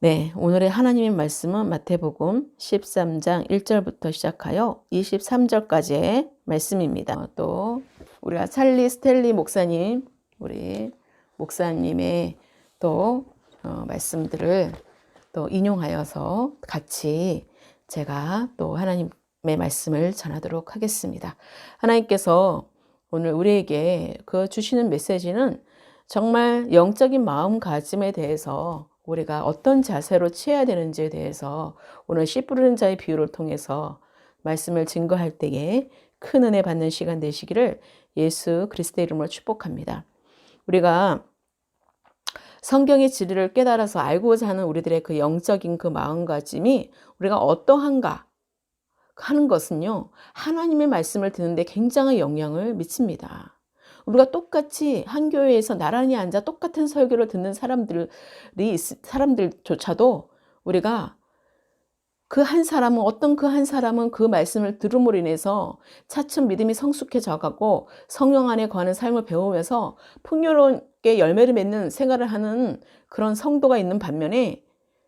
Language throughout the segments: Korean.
네, 오늘의 하나님의 말씀은 마태복음 13장 1절부터 시작하여 23절까지의 말씀입니다. 또 우리가 찰리 스텔리 목사님, 우리 목사님의 또 말씀들을 또 인용하여서 같이 제가 또 하나님의 말씀을 전하도록 하겠습니다. 하나님께서 오늘 우리에게 그 주시는 메시지는 정말 영적인 마음가짐에 대해서 우리가 어떤 자세로 취해야 되는지에 대해서 오늘 씨 뿌리는 자의 비유를 통해서 말씀을 증거할 때에 큰 은혜 받는 시간 되시기를 예수 그리스도의 이름으로 축복합니다. 우리가 성경의 진리를 깨달아서 알고자 하는 우리들의 그 영적인 그 마음가짐이 우리가 어떠한가 하는 것은요, 하나님의 말씀을 듣는데 굉장한 영향을 미칩니다. 우리가 똑같이 한 교회에서 나란히 앉아 똑같은 설교를 듣는 사람들조차도 우리가 그 한 사람은 그 말씀을 들음으로 인해서 차츰 믿음이 성숙해져 가고 성령 안에 거하는 삶을 배우면서 풍요롭게 열매를 맺는 생활을 하는 그런 성도가 있는 반면에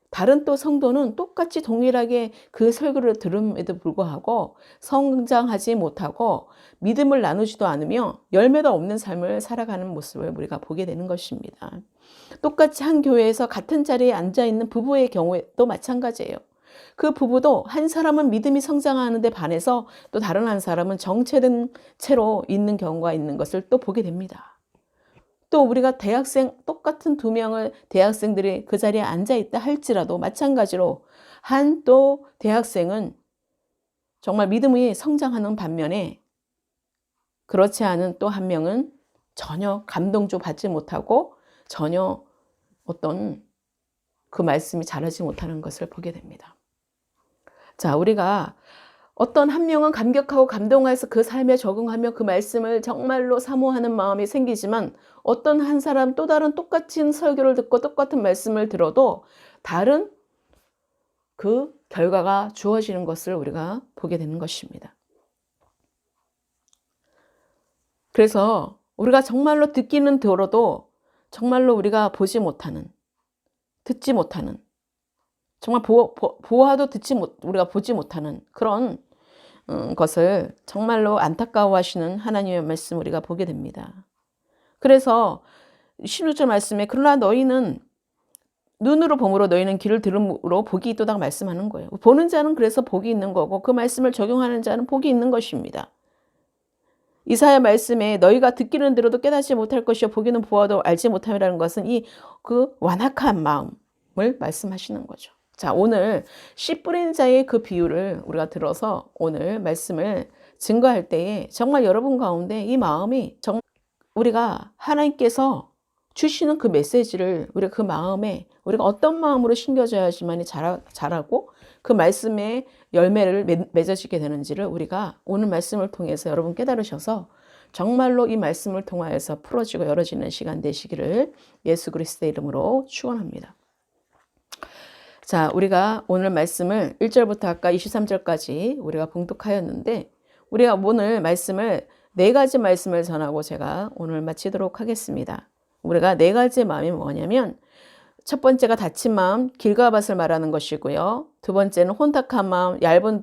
다른 또 성도는 똑같이 동일하게 그 설교를 들음에도 불구하고 성장하지 못하고 믿음을 나누지도 않으며 열매가 없는 삶을 살아가는 모습을 우리가 보게 되는 것입니다. 똑같이 한 교회에서 같은 자리에 앉아있는 부부의 경우에도 마찬가지예요. 그 부부도 한 사람은 믿음이 성장하는데 반해서 또 다른 한 사람은 정체된 채로 있는 경우가 있는 것을 또 보게 됩니다. 또 우리가 똑같은 두 명의 대학생들이 그 자리에 앉아있다 할지라도 마찬가지로 한 또 대학생은 정말 믿음이 성장하는 반면에 그렇지 않은 또 한 명은 전혀 감동도 받지 못하고 전혀 어떤 그 말씀이 자라지 못하는 것을 보게 됩니다. 자, 우리가 어떤 한 명은 감격하고 감동해서 그 삶에 적응하며 그 말씀을 정말로 사모하는 마음이 생기지만 어떤 한 사람 또 다른 똑같은 설교를 듣고 똑같은 말씀을 들어도 다른 그 결과가 주어지는 것을 우리가 보게 되는 것입니다. 그래서 우리가 정말로 듣기는 들어도 정말로 우리가 보지 못하는, 듣지 못하는, 정말 보아도 우리가 보지 못하는 그런 것을 정말로 안타까워하시는 하나님의 말씀 우리가 보게 됩니다. 그래서 16절 말씀에 그러나 너희는 눈으로 봄으로 너희는 귀를 들음으로 복이 있도다 말씀하는 거예요. 보는 자는 그래서 복이 있는 거고 그 말씀을 적용하는 자는 복이 있는 것입니다. 이사야 말씀에 너희가 듣기는 들어도 깨닫지 못할 것이요 보기는 보아도 알지 못함이라는 것은 이 그 완악한 마음을 말씀하시는 거죠. 자, 오늘 씨 뿌린 자의 그 비유를 우리가 들어서 오늘 말씀을 증거할 때에 정말 여러분 가운데 이 마음이 정말 우리가 하나님께서 주시는 그 메시지를 우리가 그 마음에 우리가 어떤 마음으로 심겨져야지만이 자라고 그 말씀의 열매를 맺어지게 되는지를 우리가 오늘 말씀을 통해서 여러분 깨달으셔서 정말로 이 말씀을 통하여서 풀어지고 열어지는 시간 되시기를 예수 그리스도의 이름으로 축원합니다. 자, 우리가 오늘 말씀을 1절부터 아까 23절까지 우리가 봉독하였는데 우리가 오늘 말씀을 4가지 말씀을 전하고 제가 오늘 마치도록 하겠습니다. 우리가 4가지 마음이 뭐냐면 첫 번째가 다친 마음, 길과 밭을 말하는 것이고요. 두 번째는 혼탁한 마음, 얇은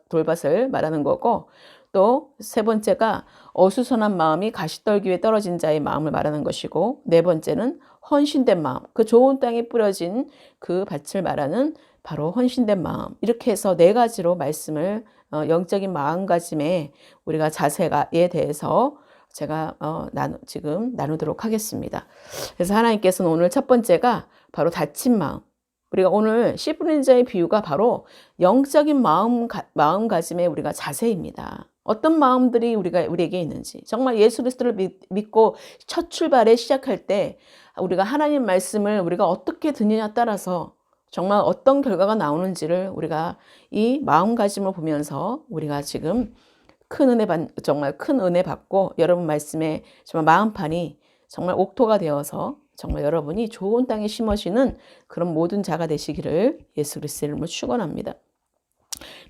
돌밭을 말하는 거고 또 세 번째가 어수선한 마음이 가시떨기에 떨어진 자의 마음을 말하는 것이고 네 번째는 헌신된 마음, 그 좋은 땅에 뿌려진 그 밭을 말하는 바로 헌신된 마음. 이렇게 해서 4가지로 말씀을 영적인 마음가짐에 우리가 자세에 대해서 제가 지금 나누도록 하겠습니다. 그래서 하나님께서는 오늘 첫 번째가 바로 다친 마음. 우리가 오늘 씨 뿌리는 자의 비유가 바로 영적인 마음가짐의 우리가 자세입니다. 어떤 마음들이 우리에게 있는지 정말 예수 그리스도를 믿고 첫 출발에 시작할 때 우리가 하나님 말씀을 우리가 어떻게 듣느냐에 따라서 정말 어떤 결과가 나오는지를 우리가 이 마음가짐을 보면서 우리가 지금 정말 큰 은혜 받고 여러분 말씀에 정말 마음판이 정말 옥토가 되어서 정말 여러분이 좋은 땅에 심어지는 그런 모든 자가 되시기를 예수 그리스도의 이름으로 축원합니다.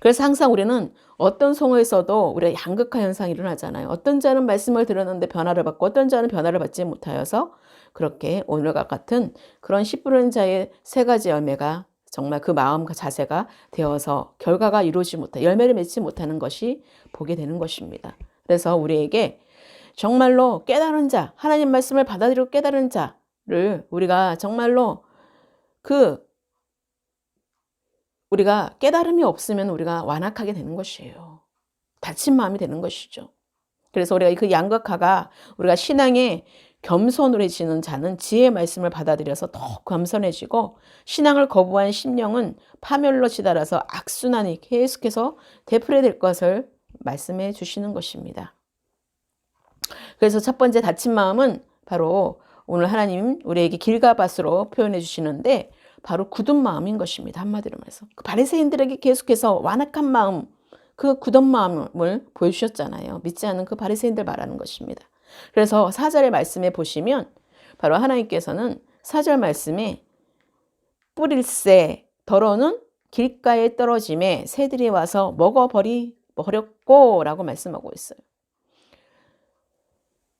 그래서 항상 우리는 어떤 상황에서도 우리가 양극화 현상이 일어나잖아요. 어떤 자는 말씀을 들었는데 변화를 받고 어떤 자는 변화를 받지 못하여서 그렇게 오늘과 같은 그런 씨 뿌리는 자의 세 가지 열매가 정말 그 마음과 자세가 되어서 결과가 이루지 못해 열매를 맺지 못하는 것이 보게 되는 것입니다. 그래서 우리에게 정말로 깨달은 자, 하나님 말씀을 받아들이고 깨달은 자를 우리가 정말로 우리가 깨달음이 없으면 우리가 완악하게 되는 것이에요. 다친 마음이 되는 것이죠. 그래서 우리가 그 양극화가 우리가 신앙에 겸손해지는 자는 지혜의 말씀을 받아들여서 더 겸손해지고 신앙을 거부한 심령은 파멸로 치달아서 악순환이 계속해서 되풀이될 것을 말씀해 주시는 것입니다. 그래서 첫 번째 다친 마음은 바로 오늘 하나님 우리에게 길과 밭으로 표현해 주시는데 바로 굳은 마음인 것입니다. 한마디로 말해서 그 바리새인들에게 계속해서 완악한 마음, 그 굳은 마음을 보여주셨잖아요. 믿지 않는 그 바리새인들 말하는 것입니다. 그래서 4절의 말씀에 보시면 바로 하나님께서는 4절 말씀에 뿌릴새 더러는 길가에 떨어짐에 새들이 와서 먹어버렸고 라고 말씀하고 있어요.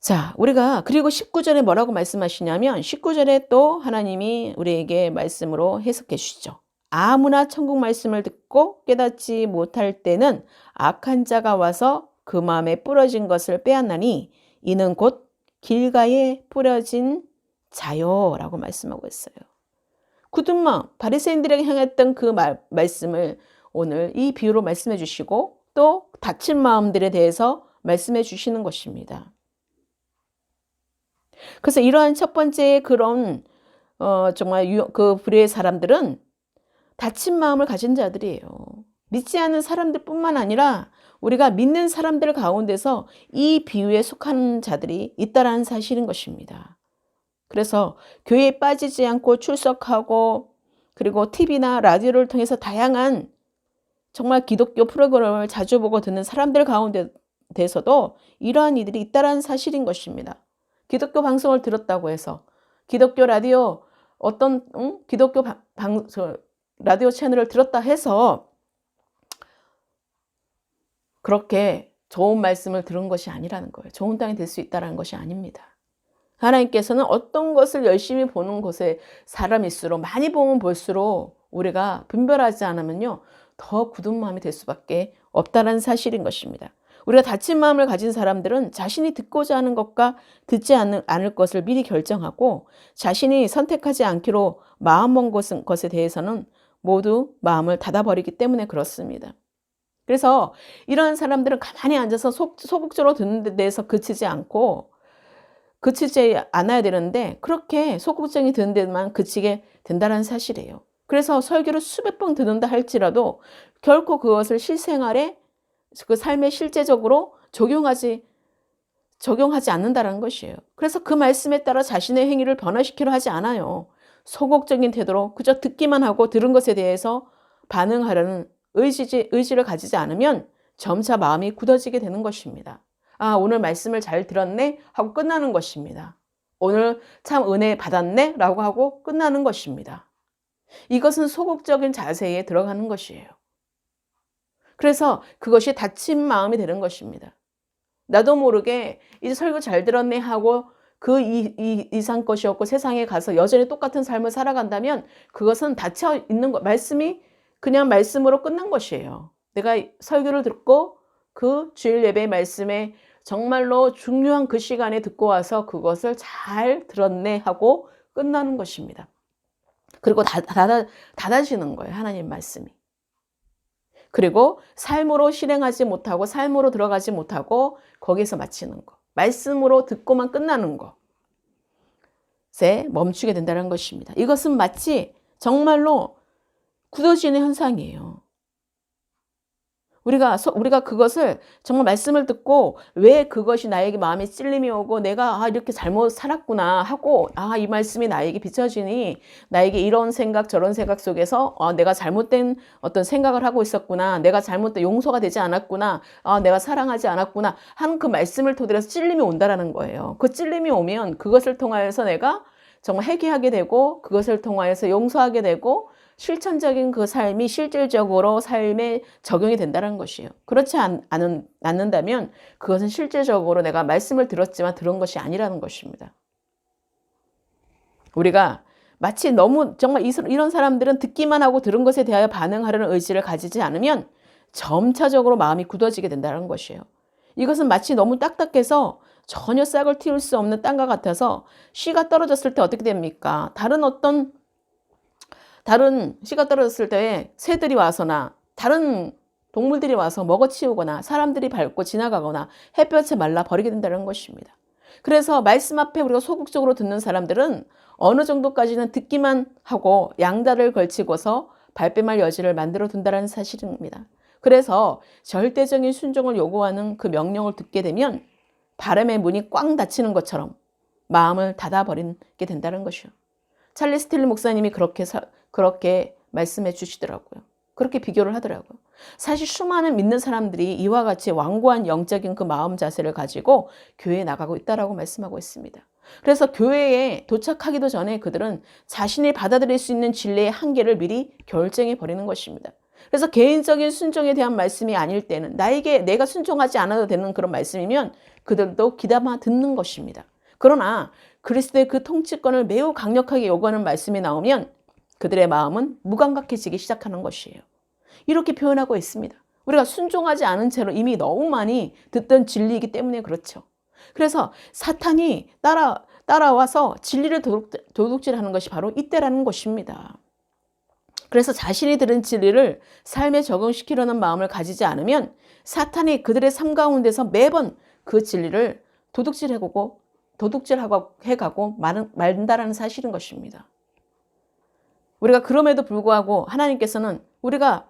자, 우리가 그리고 19절에 뭐라고 말씀하시냐면 19절에 또 하나님이 우리에게 말씀으로 해석해 주시죠. 아무나 천국 말씀을 듣고 깨닫지 못할 때는 악한 자가 와서 그 마음에 뿌려진 것을 빼앗나니 이는 곧 길가에 뿌려진 자요라고 말씀하고 있어요. 굳은 마음, 바리새인들에게 향했던 그 말씀을 오늘 이 비유로 말씀해 주시고 또 다친 마음들에 대해서 말씀해 주시는 것입니다. 그래서 이러한 첫 번째 그런 정말 그 불의의 사람들은 다친 마음을 가진 자들이에요. 믿지 않는 사람들뿐만 아니라 우리가 믿는 사람들 가운데서 이 비유에 속한 자들이 있다라는 사실인 것입니다. 그래서 교회에 빠지지 않고 출석하고 그리고 TV나 라디오를 통해서 다양한 정말 기독교 프로그램을 자주 보고 듣는 사람들 가운데서도 이러한 이들이 있다라는 사실인 것입니다. 기독교 방송을 들었다고 해서 기독교 라디오 기독교 라디오 채널을 들었다 해서 그렇게 좋은 말씀을 들은 것이 아니라는 거예요. 좋은 땅이 될 수 있다는 것이 아닙니다. 하나님께서는 어떤 것을 열심히 보는 곳에 사람일수록 많이 보면 볼수록 우리가 분별하지 않으면요 더 굳은 마음이 될 수밖에 없다는 사실인 것입니다. 우리가 다친 마음을 가진 사람들은 자신이 듣고자 하는 것과 듣지 않을 것을 미리 결정하고 자신이 선택하지 않기로 마음먹은 것에 대해서는 모두 마음을 닫아버리기 때문에 그렇습니다. 그래서 이런 사람들은 가만히 앉아서 소극적으로 듣는 데 대해서 그치지 않아야 되는데 그렇게 소극적인 듣는 데만 그치게 된다는 사실이에요. 그래서 설교를 수백 번 듣는다 할지라도 결코 그것을 실생활에 그 삶에 실제적으로 적용하지 않는다는 것이에요. 그래서 그 말씀에 따라 자신의 행위를 변화시키려 하지 않아요. 소극적인 태도로 그저 듣기만 하고 들은 것에 대해서 반응하려는 의지를 가지지 않으면 점차 마음이 굳어지게 되는 것입니다. 아, 오늘 말씀을 잘 들었네 하고 끝나는 것입니다. 오늘 참 은혜 받았네 라고 하고 끝나는 것입니다. 이것은 소극적인 자세에 들어가는 것이에요. 그래서 그것이 다친 마음이 되는 것입니다. 나도 모르게 이제 설교 잘 들었네 하고 그 이상 것이 없고 세상에 가서 여전히 똑같은 삶을 살아간다면 그것은 닫혀 있는 것, 말씀이 그냥 말씀으로 끝난 것이에요. 내가 설교를 듣고 그 주일 예배 말씀에 정말로 중요한 그 시간에 듣고 와서 그것을 잘 들었네 하고 끝나는 것입니다. 그리고 닫아지는 거예요. 하나님 말씀이. 그리고 삶으로 실행하지 못하고 삶으로 들어가지 못하고 거기서 마치는 거. 말씀으로 듣고만 끝나는 것에 멈추게 된다는 것입니다. 이것은 마치 정말로 굳어지는 현상이에요. 우리가 그것을 정말 말씀을 듣고 왜 그것이 나에게 마음에 찔림이 오고 내가 이렇게 잘못 살았구나 하고 이 말씀이 나에게 비춰지니 나에게 이런 생각 저런 생각 속에서 내가 잘못된 어떤 생각을 하고 있었구나, 내가 잘못된 용서가 되지 않았구나, 내가 사랑하지 않았구나 하는 그 말씀을 토대로 찔림이 온다라는 거예요. 그 찔림이 오면 그것을 통하여서 내가 정말 회개하게 되고 그것을 통하여서 용서하게 되고 실천적인 그 삶이 실질적으로 삶에 적용이 된다는 것이에요. 그렇지 않는다면 그것은 실질적으로 내가 말씀을 들었지만 들은 것이 아니라는 것입니다. 우리가 마치 너무 정말 이런 사람들은 듣기만 하고 들은 것에 대하여 반응하려는 의지를 가지지 않으면 점차적으로 마음이 굳어지게 된다는 것이에요. 이것은 마치 너무 딱딱해서 전혀 싹을 틔울 수 없는 땅과 같아서 씨가 떨어졌을 때 어떻게 됩니까? 다른 씨가 떨어졌을 때 새들이 와서나 다른 동물들이 와서 먹어치우거나 사람들이 밟고 지나가거나 햇볕에 말라 버리게 된다는 것입니다. 그래서 말씀 앞에 우리가 소극적으로 듣는 사람들은 어느 정도까지는 듣기만 하고 양다리를 걸치고서 발뺌할 여지를 만들어 둔다는 사실입니다. 그래서 절대적인 순종을 요구하는 그 명령을 듣게 되면 바람의 문이 꽝 닫히는 것처럼 마음을 닫아버리게 된다는 것이요. 찰리 스틸리 목사님이 그렇게 말씀해 주시더라고요. 그렇게 비교를 하더라고요. 사실 수많은 믿는 사람들이 이와 같이 완고한 영적인 그 마음 자세를 가지고 교회에 나가고 있다라고 말씀하고 있습니다. 그래서 교회에 도착하기도 전에 그들은 자신이 받아들일 수 있는 진리의 한계를 미리 결정해 버리는 것입니다. 그래서 개인적인 순종에 대한 말씀이 아닐 때는 내가 순종하지 않아도 되는 그런 말씀이면 그들도 귀담아 듣는 것입니다. 그러나 그리스도의 그 통치권을 매우 강력하게 요구하는 말씀이 나오면 그들의 마음은 무감각해지기 시작하는 것이에요. 이렇게 표현하고 있습니다. 우리가 순종하지 않은 채로 이미 너무 많이 듣던 진리이기 때문에 그렇죠. 그래서 사탄이 따라와서 진리를 도둑질하는 것이 바로 이때라는 것입니다. 그래서 자신이 들은 진리를 삶에 적용시키려는 마음을 가지지 않으면 사탄이 그들의 삶 가운데서 매번 그 진리를 도둑질하고 해가고 말다라는 사실인 것입니다. 우리가 그럼에도 불구하고 하나님께서는 우리가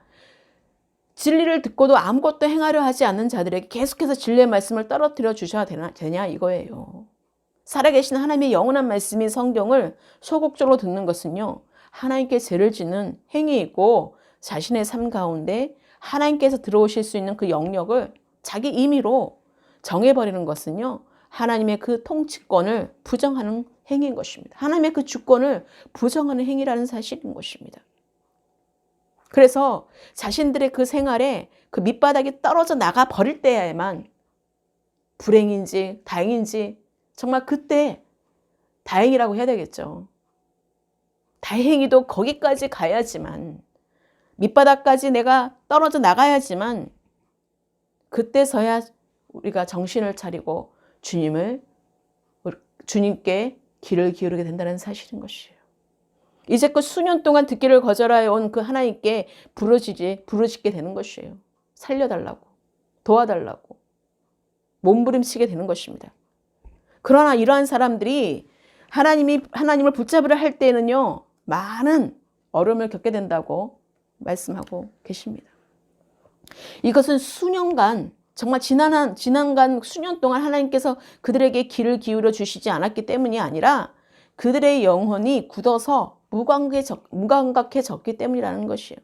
진리를 듣고도 아무것도 행하려 하지 않는 자들에게 계속해서 진리의 말씀을 떨어뜨려 주셔야 되냐 이거예요. 살아계신 하나님의 영원한 말씀인 성경을 소극적으로 듣는 것은요. 하나님께 죄를 짓는 행위이고 자신의 삶 가운데 하나님께서 들어오실 수 있는 그 영역을 자기 임의로 정해버리는 것은요. 하나님의 그 통치권을 부정하는 행위인 것입니다. 하나님의 그 주권을 부정하는 행위라는 사실인 것입니다. 그래서 자신들의 그 생활에 그 밑바닥이 떨어져 나가 버릴 때에만 불행인지 다행인지 정말 그때 다행이라고 해야 되겠죠. 다행히도 거기까지 가야지만 밑바닥까지 내가 떨어져 나가야지만 그때서야 우리가 정신을 차리고 주님께 귀를 기울이게 된다는 사실인 것이에요. 이제껏 수년 동안 듣기를 거절하여 온 그 하나님께 부르짖게 되는 것이에요. 살려달라고, 도와달라고, 몸부림치게 되는 것입니다. 그러나 이러한 사람들이 하나님을 붙잡으려 할 때는요, 많은 어려움을 겪게 된다고 말씀하고 계십니다. 이것은 수년간, 정말 지난간 수년 동안 하나님께서 그들에게 귀를 기울여 주시지 않았기 때문이 아니라 그들의 영혼이 굳어서 무감각해졌기 때문이라는 것이에요.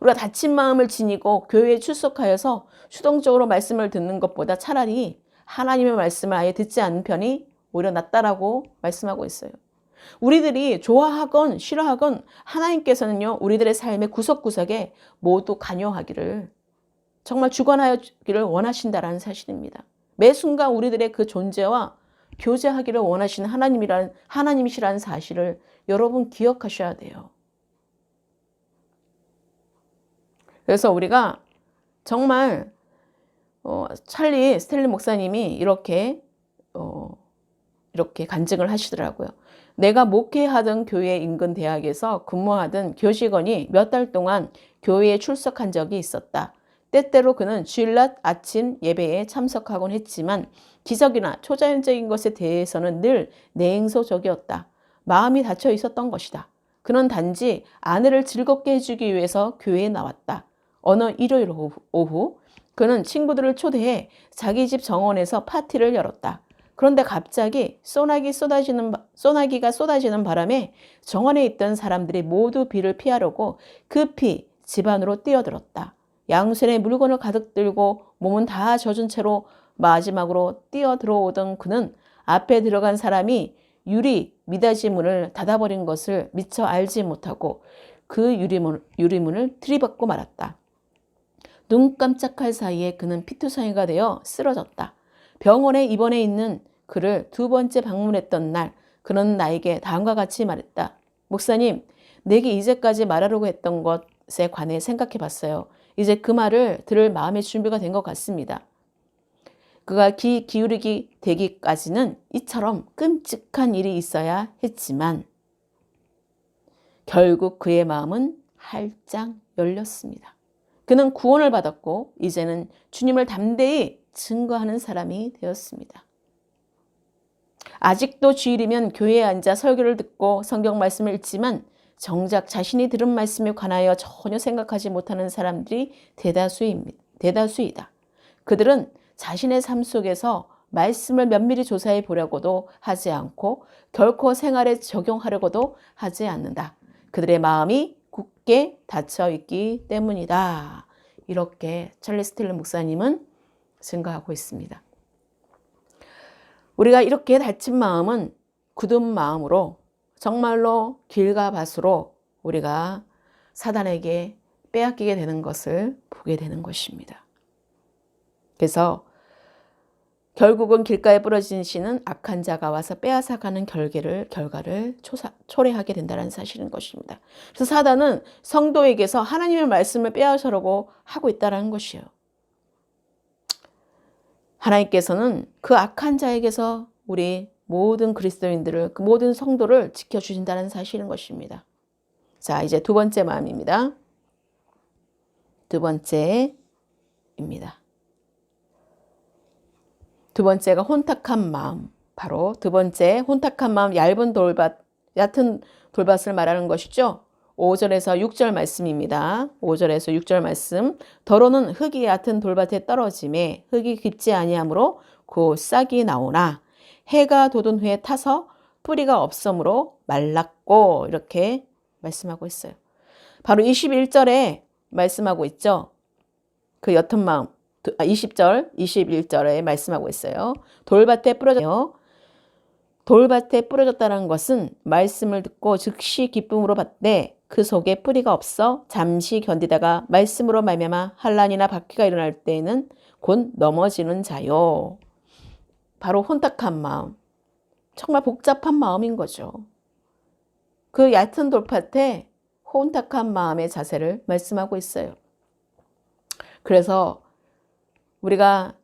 우리가 다친 마음을 지니고 교회에 출석하여서 수동적으로 말씀을 듣는 것보다 차라리 하나님의 말씀을 아예 듣지 않는 편이 오히려 낫다라고 말씀하고 있어요. 우리들이 좋아하건 싫어하건 하나님께서는요, 우리들의 삶의 구석구석에 모두 관여하기를, 정말 주관하기를 원하신다라는 사실입니다. 매 순간 우리들의 그 존재와 교제하기를 원하시는 하나님이시라는 사실을 여러분 기억하셔야 돼요. 그래서 우리가 정말 찰리 스텔리 목사님이 이렇게 간증을 하시더라고요. 내가 목회하던 교회 인근 대학에서 근무하던 교직원이 몇 달 동안 교회에 출석한 적이 있었다. 때때로 그는 주일날 아침 예배에 참석하곤 했지만 기적이나 초자연적인 것에 대해서는 늘 냉소적이었다. 마음이 닫혀 있었던 것이다. 그는 단지 아내를 즐겁게 해주기 위해서 교회에 나왔다. 어느 일요일 오후 그는 친구들을 초대해 자기 집 정원에서 파티를 열었다. 그런데 갑자기 소나기가 쏟아지는 바람에 정원에 있던 사람들이 모두 비를 피하려고 급히 집 안으로 뛰어들었다. 양손에 물건을 가득 들고 몸은 다 젖은 채로 마지막으로 뛰어 들어오던 그는 앞에 들어간 사람이 미닫이 문을 닫아버린 것을 미처 알지 못하고 그 유리문을 들이받고 말았다. 눈 깜짝할 사이에 그는 피투성이가 되어 쓰러졌다. 병원에 입원해 있는 그를 두 번째 방문했던 날 그는 나에게 다음과 같이 말했다. 목사님, 내게 이제까지 말하려고 했던 것에 관해 생각해 봤어요. 이제 그 말을 들을 마음의 준비가 된 것 같습니다. 그가 귀 기울이기 되기까지는 이처럼 끔찍한 일이 있어야 했지만 결국 그의 마음은 활짝 열렸습니다. 그는 구원을 받았고 이제는 주님을 담대히 증거하는 사람이 되었습니다. 아직도 주일이면 교회에 앉아 설교를 듣고 성경 말씀을 읽지만 정작 자신이 들은 말씀에 관하여 전혀 생각하지 못하는 사람들이 대다수이다. 그들은 자신의 삶 속에서 말씀을 면밀히 조사해 보려고도 하지 않고 결코 생활에 적용하려고도 하지 않는다. 그들의 마음이 굳게 닫혀 있기 때문이다. 이렇게 찰리스 틸러 목사님은 증거하고 있습니다. 우리가 이렇게 닫힌 마음은 굳은 마음으로 정말로 길과 밭으로 우리가 사단에게 빼앗기게 되는 것을 보게 되는 것입니다. 그래서 결국은 길가에 부러진 씨는 악한 자가 와서 빼앗아가는 결과를 초래하게 된다는 사실인 것입니다. 그래서 사단은 성도에게서 하나님의 말씀을 빼앗으려고 하고 있다는 것이에요. 하나님께서는 그 악한 자에게서 우리 모든 그리스도인들을, 그 모든 성도를 지켜주신다는 사실인 것입니다. 자, 이제 두 번째 마음입니다. 두 번째입니다. 두 번째가 혼탁한 마음. 바로 두 번째 혼탁한 마음, 얕은 돌밭을 말하는 것이죠. 5절에서 6절 말씀입니다. 5절에서 6절 말씀. 더러는 흙이 얕은 돌밭에 떨어짐에 흙이 깊지 아니하므로 곧 싹이 나오나 해가 돋은 후에 타서 뿌리가 없으므로 말랐고, 이렇게 말씀하고 있어요. 바로 21절에 말씀하고 있죠. 그 옅은 마음. 20절, 21절에 말씀하고 있어요. 돌밭에 뿌려졌다는 것은 말씀을 듣고 즉시 기쁨으로 받되 그 속에 뿌리가 없어 잠시 견디다가 말씀으로 말미암아 환난이나 박해가 일어날 때에는 곧 넘어지는 자요. 바로 혼탁한 마음. 정말 복잡한 마음인 거죠. 그 얕은 돌밭에 혼탁한 마음의 자세를 말씀하고 있어요. 그래서 우리가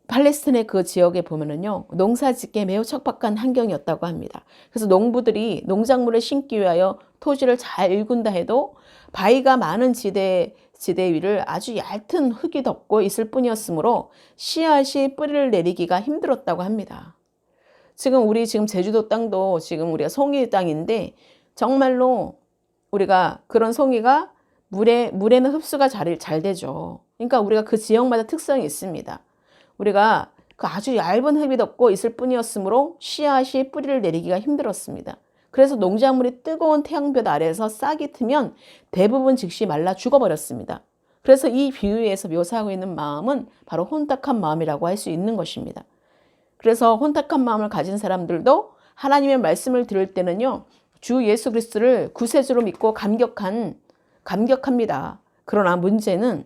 팔레스타인의 그 지역에 보면은요, 농사 짓기에 매우 척박한 환경이었다고 합니다. 그래서 농부들이 농작물을 심기 위하여 토지를 잘 일군다 해도 바위가 많은 지대 위를 아주 얇은 흙이 덮고 있을 뿐이었으므로 씨앗이 뿌리를 내리기가 힘들었다고 합니다. 우리 제주도 땅도 지금 우리가 송이 땅인데 정말로 우리가 그런 송이가 물에는 흡수가 잘 되죠. 그러니까 우리가 그 지역마다 특성이 있습니다. 우리가 그 아주 얇은 흙이 덮고 있을 뿐이었으므로 씨앗이 뿌리를 내리기가 힘들었습니다. 그래서 농작물이 뜨거운 태양볕 아래에서 싹이 트면 대부분 즉시 말라 죽어버렸습니다. 그래서 이 비유에서 묘사하고 있는 마음은 바로 혼탁한 마음이라고 할 수 있는 것입니다. 그래서 혼탁한 마음을 가진 사람들도 하나님의 말씀을 들을 때는요, 주 예수 그리스도를 구세주로 믿고 감격합니다. 그러나 문제는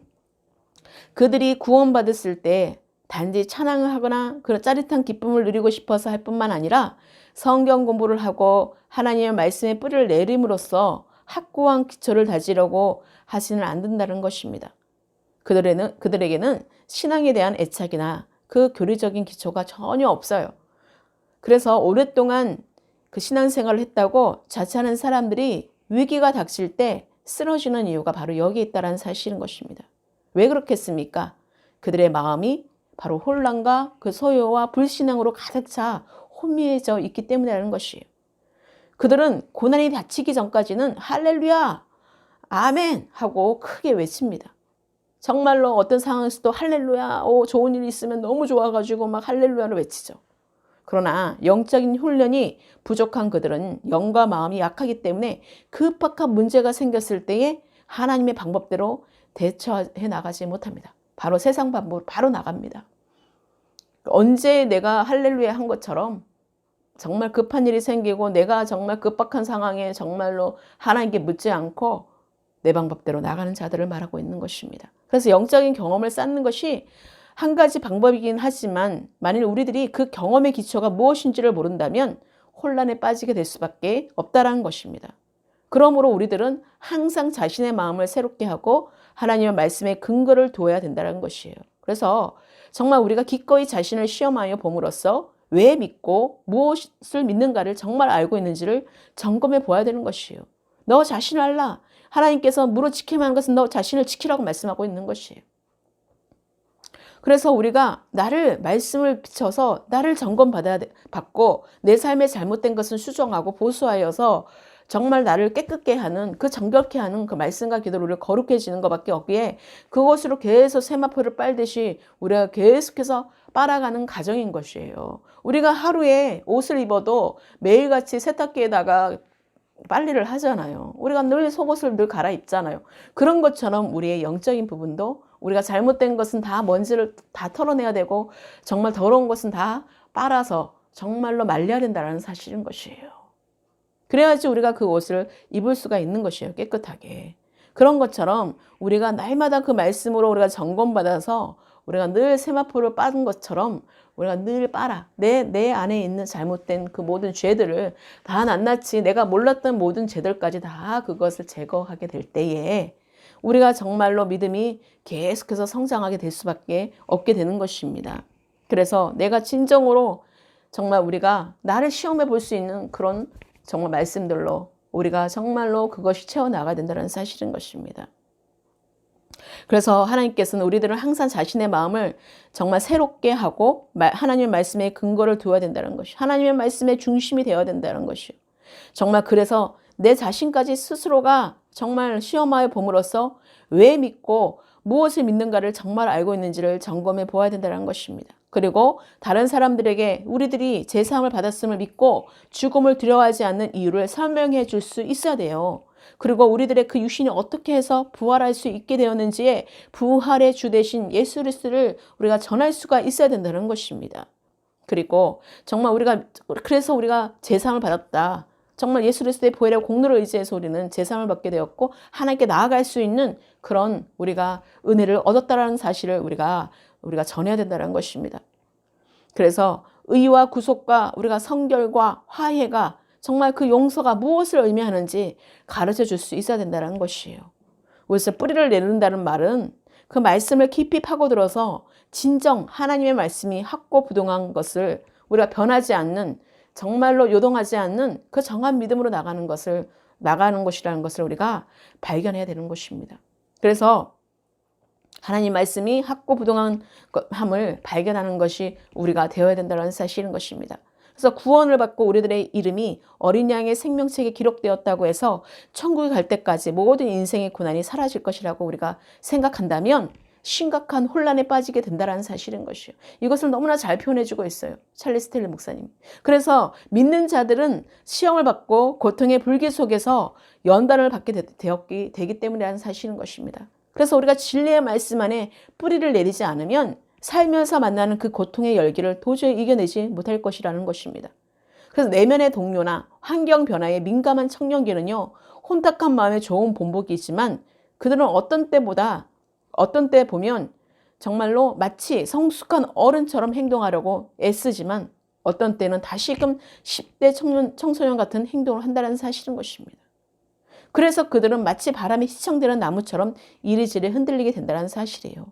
그들이 구원받았을 때 단지 찬양을 하거나 그런 짜릿한 기쁨을 누리고 싶어서 할 뿐만 아니라 성경 공부를 하고 하나님의 말씀에 뿌리를 내림으로써 확고한 기초를 다지려고 하지는 않는다는 것입니다. 그들에게는 신앙에 대한 애착이나 그 교리적인 기초가 전혀 없어요. 그래서 오랫동안 그 신앙생활을 했다고 자처하는 사람들이 위기가 닥칠 때 쓰러지는 이유가 바로 여기에 있다는 사실인 것입니다. 왜 그렇겠습니까? 그들의 마음이 바로 혼란과 그 소요와 불신앙으로 가득 차 혼미해져 있기 때문이라는 것이에요. 그들은 고난이 닥치기 전까지는 할렐루야, 아멘 하고 크게 외칩니다. 정말로 어떤 상황에서도 할렐루야, 좋은 일이 있으면 너무 좋아가지고 막 할렐루야를 외치죠. 그러나 영적인 훈련이 부족한 그들은 영과 마음이 약하기 때문에 급박한 문제가 생겼을 때에 하나님의 방법대로 대처해 나가지 못합니다. 바로 세상 방법으로 바로 나갑니다. 언제 내가 할렐루야 한 것처럼 정말 급한 일이 생기고 내가 정말 급박한 상황에 정말로 하나님께 묻지 않고 내 방법대로 나가는 자들을 말하고 있는 것입니다. 그래서 영적인 경험을 쌓는 것이 한 가지 방법이긴 하지만 만일 우리들이 그 경험의 기초가 무엇인지를 모른다면 혼란에 빠지게 될 수밖에 없다라는 것입니다. 그러므로 우리들은 항상 자신의 마음을 새롭게 하고 하나님의 말씀에 근거를 두어야 된다는 것이에요. 그래서 정말 우리가 기꺼이 자신을 시험하여 봄으로써 왜 믿고 무엇을 믿는가를 정말 알고 있는지를 점검해 보아야 되는 것이에요. 너 자신을 알라. 하나님께서 무릇 지켜야 하는 것은 너 자신을 지키라고 말씀하고 있는 것이에요. 그래서 우리가 나를 말씀을 비춰서 나를 받고 내 삶에 잘못된 것은 수정하고 보수하여서 정말 나를 깨끗게 하는 그 정결케 하는 그 말씀과 기도로 우리가 거룩해지는 것밖에 없기에 그것으로 계속 세마포를 빨듯이 우리가 계속해서 빨아가는 과정인 것이에요. 우리가 하루에 옷을 입어도 매일같이 세탁기에다가 빨래를 하잖아요. 우리가 늘 속옷을 늘 갈아입잖아요. 그런 것처럼 우리의 영적인 부분도 우리가 잘못된 것은 다 먼지를 다 털어내야 되고 정말 더러운 것은 다 빨아서 정말로 말려야 된다는 사실인 것이에요. 그래야지 우리가 그 옷을 입을 수가 있는 것이에요. 깨끗하게. 그런 것처럼 우리가 날마다 그 말씀으로 우리가 점검받아서 우리가 늘 세마포를 빠진 것처럼 우리가 늘 빨아. 내 안에 있는 잘못된 그 모든 죄들을 다 낱낱이 내가 몰랐던 모든 죄들까지 다 그것을 제거하게 될 때에 우리가 정말로 믿음이 계속해서 성장하게 될 수밖에 없게 되는 것입니다. 그래서 내가 진정으로 정말 우리가 나를 시험해 볼 수 있는 그런 정말 말씀들로 우리가 정말로 그것이 채워나가야 된다는 사실인 것입니다. 그래서 하나님께서는 우리들은 항상 자신의 마음을 정말 새롭게 하고 하나님의 말씀에 근거를 두어야 된다는 것이 하나님의 말씀의 중심이 되어야 된다는 것이요. 정말 그래서 내 자신까지 스스로가 정말 시험하여 봄으로써 왜 믿고 무엇을 믿는가를 정말 알고 있는지를 점검해 보아야 된다는 것입니다. 그리고 다른 사람들에게 우리들이 제사함을 받았음을 믿고 죽음을 두려워하지 않는 이유를 설명해 줄 수 있어야 돼요. 그리고 우리들의 그 육신이 어떻게 해서 부활할 수 있게 되었는지에 부활의 주 되신 예수 그리스도를 우리가 전할 수가 있어야 된다는 것입니다. 그리고 정말 그래서 우리가 제사함을 받았다. 정말 예수 그리스도의 보혈의 공로를 의지해서 우리는 제사함을 받게 되었고 하나님께 나아갈 수 있는 그런 우리가 은혜를 얻었다라는 사실을 우리가 전해야 된다는 것입니다. 그래서 의와 구속과 우리가 성결과 화해가 정말 그 용서가 무엇을 의미하는지 가르쳐 줄 수 있어야 된다는 것이에요. 그래서 뿌리를 내린다는 말은 그 말씀을 깊이 파고들어서 진정 하나님의 말씀이 확고부동한 것을 우리가 변하지 않는 정말로 요동하지 않는 그 정한 믿음으로 나가는 것이라는 것을 우리가 발견해야 되는 것입니다. 그래서 하나님 말씀이 확고부동함을 발견하는 것이 우리가 되어야 된다는 사실인 것입니다. 그래서 구원을 받고 우리들의 이름이 어린 양의 생명책에 기록되었다고 해서 천국에 갈 때까지 모든 인생의 고난이 사라질 것이라고 우리가 생각한다면 심각한 혼란에 빠지게 된다는 사실인 것이에요. 이것을 너무나 잘 표현해주고 있어요. 찰리 스텔리 목사님. 그래서 믿는 자들은 시험을 받고 고통의 불길 속에서 연단을 받게 되기 때문이라는 사실인 것입니다. 그래서 우리가 진리의 말씀 안에 뿌리를 내리지 않으면 살면서 만나는 그 고통의 열기를 도저히 이겨내지 못할 것이라는 것입니다. 그래서 내면의 동료나 환경 변화에 민감한 청년기는요, 혼탁한 마음에 좋은 본보기이지만 그들은 어떤 때 보면 정말로 마치 성숙한 어른처럼 행동하려고 애쓰지만 어떤 때는 다시금 10대 청소년 같은 행동을 한다는 사실인 것입니다. 그래서 그들은 마치 바람에 휘청대는 나무처럼 이리저리 흔들리게 된다는 사실이에요.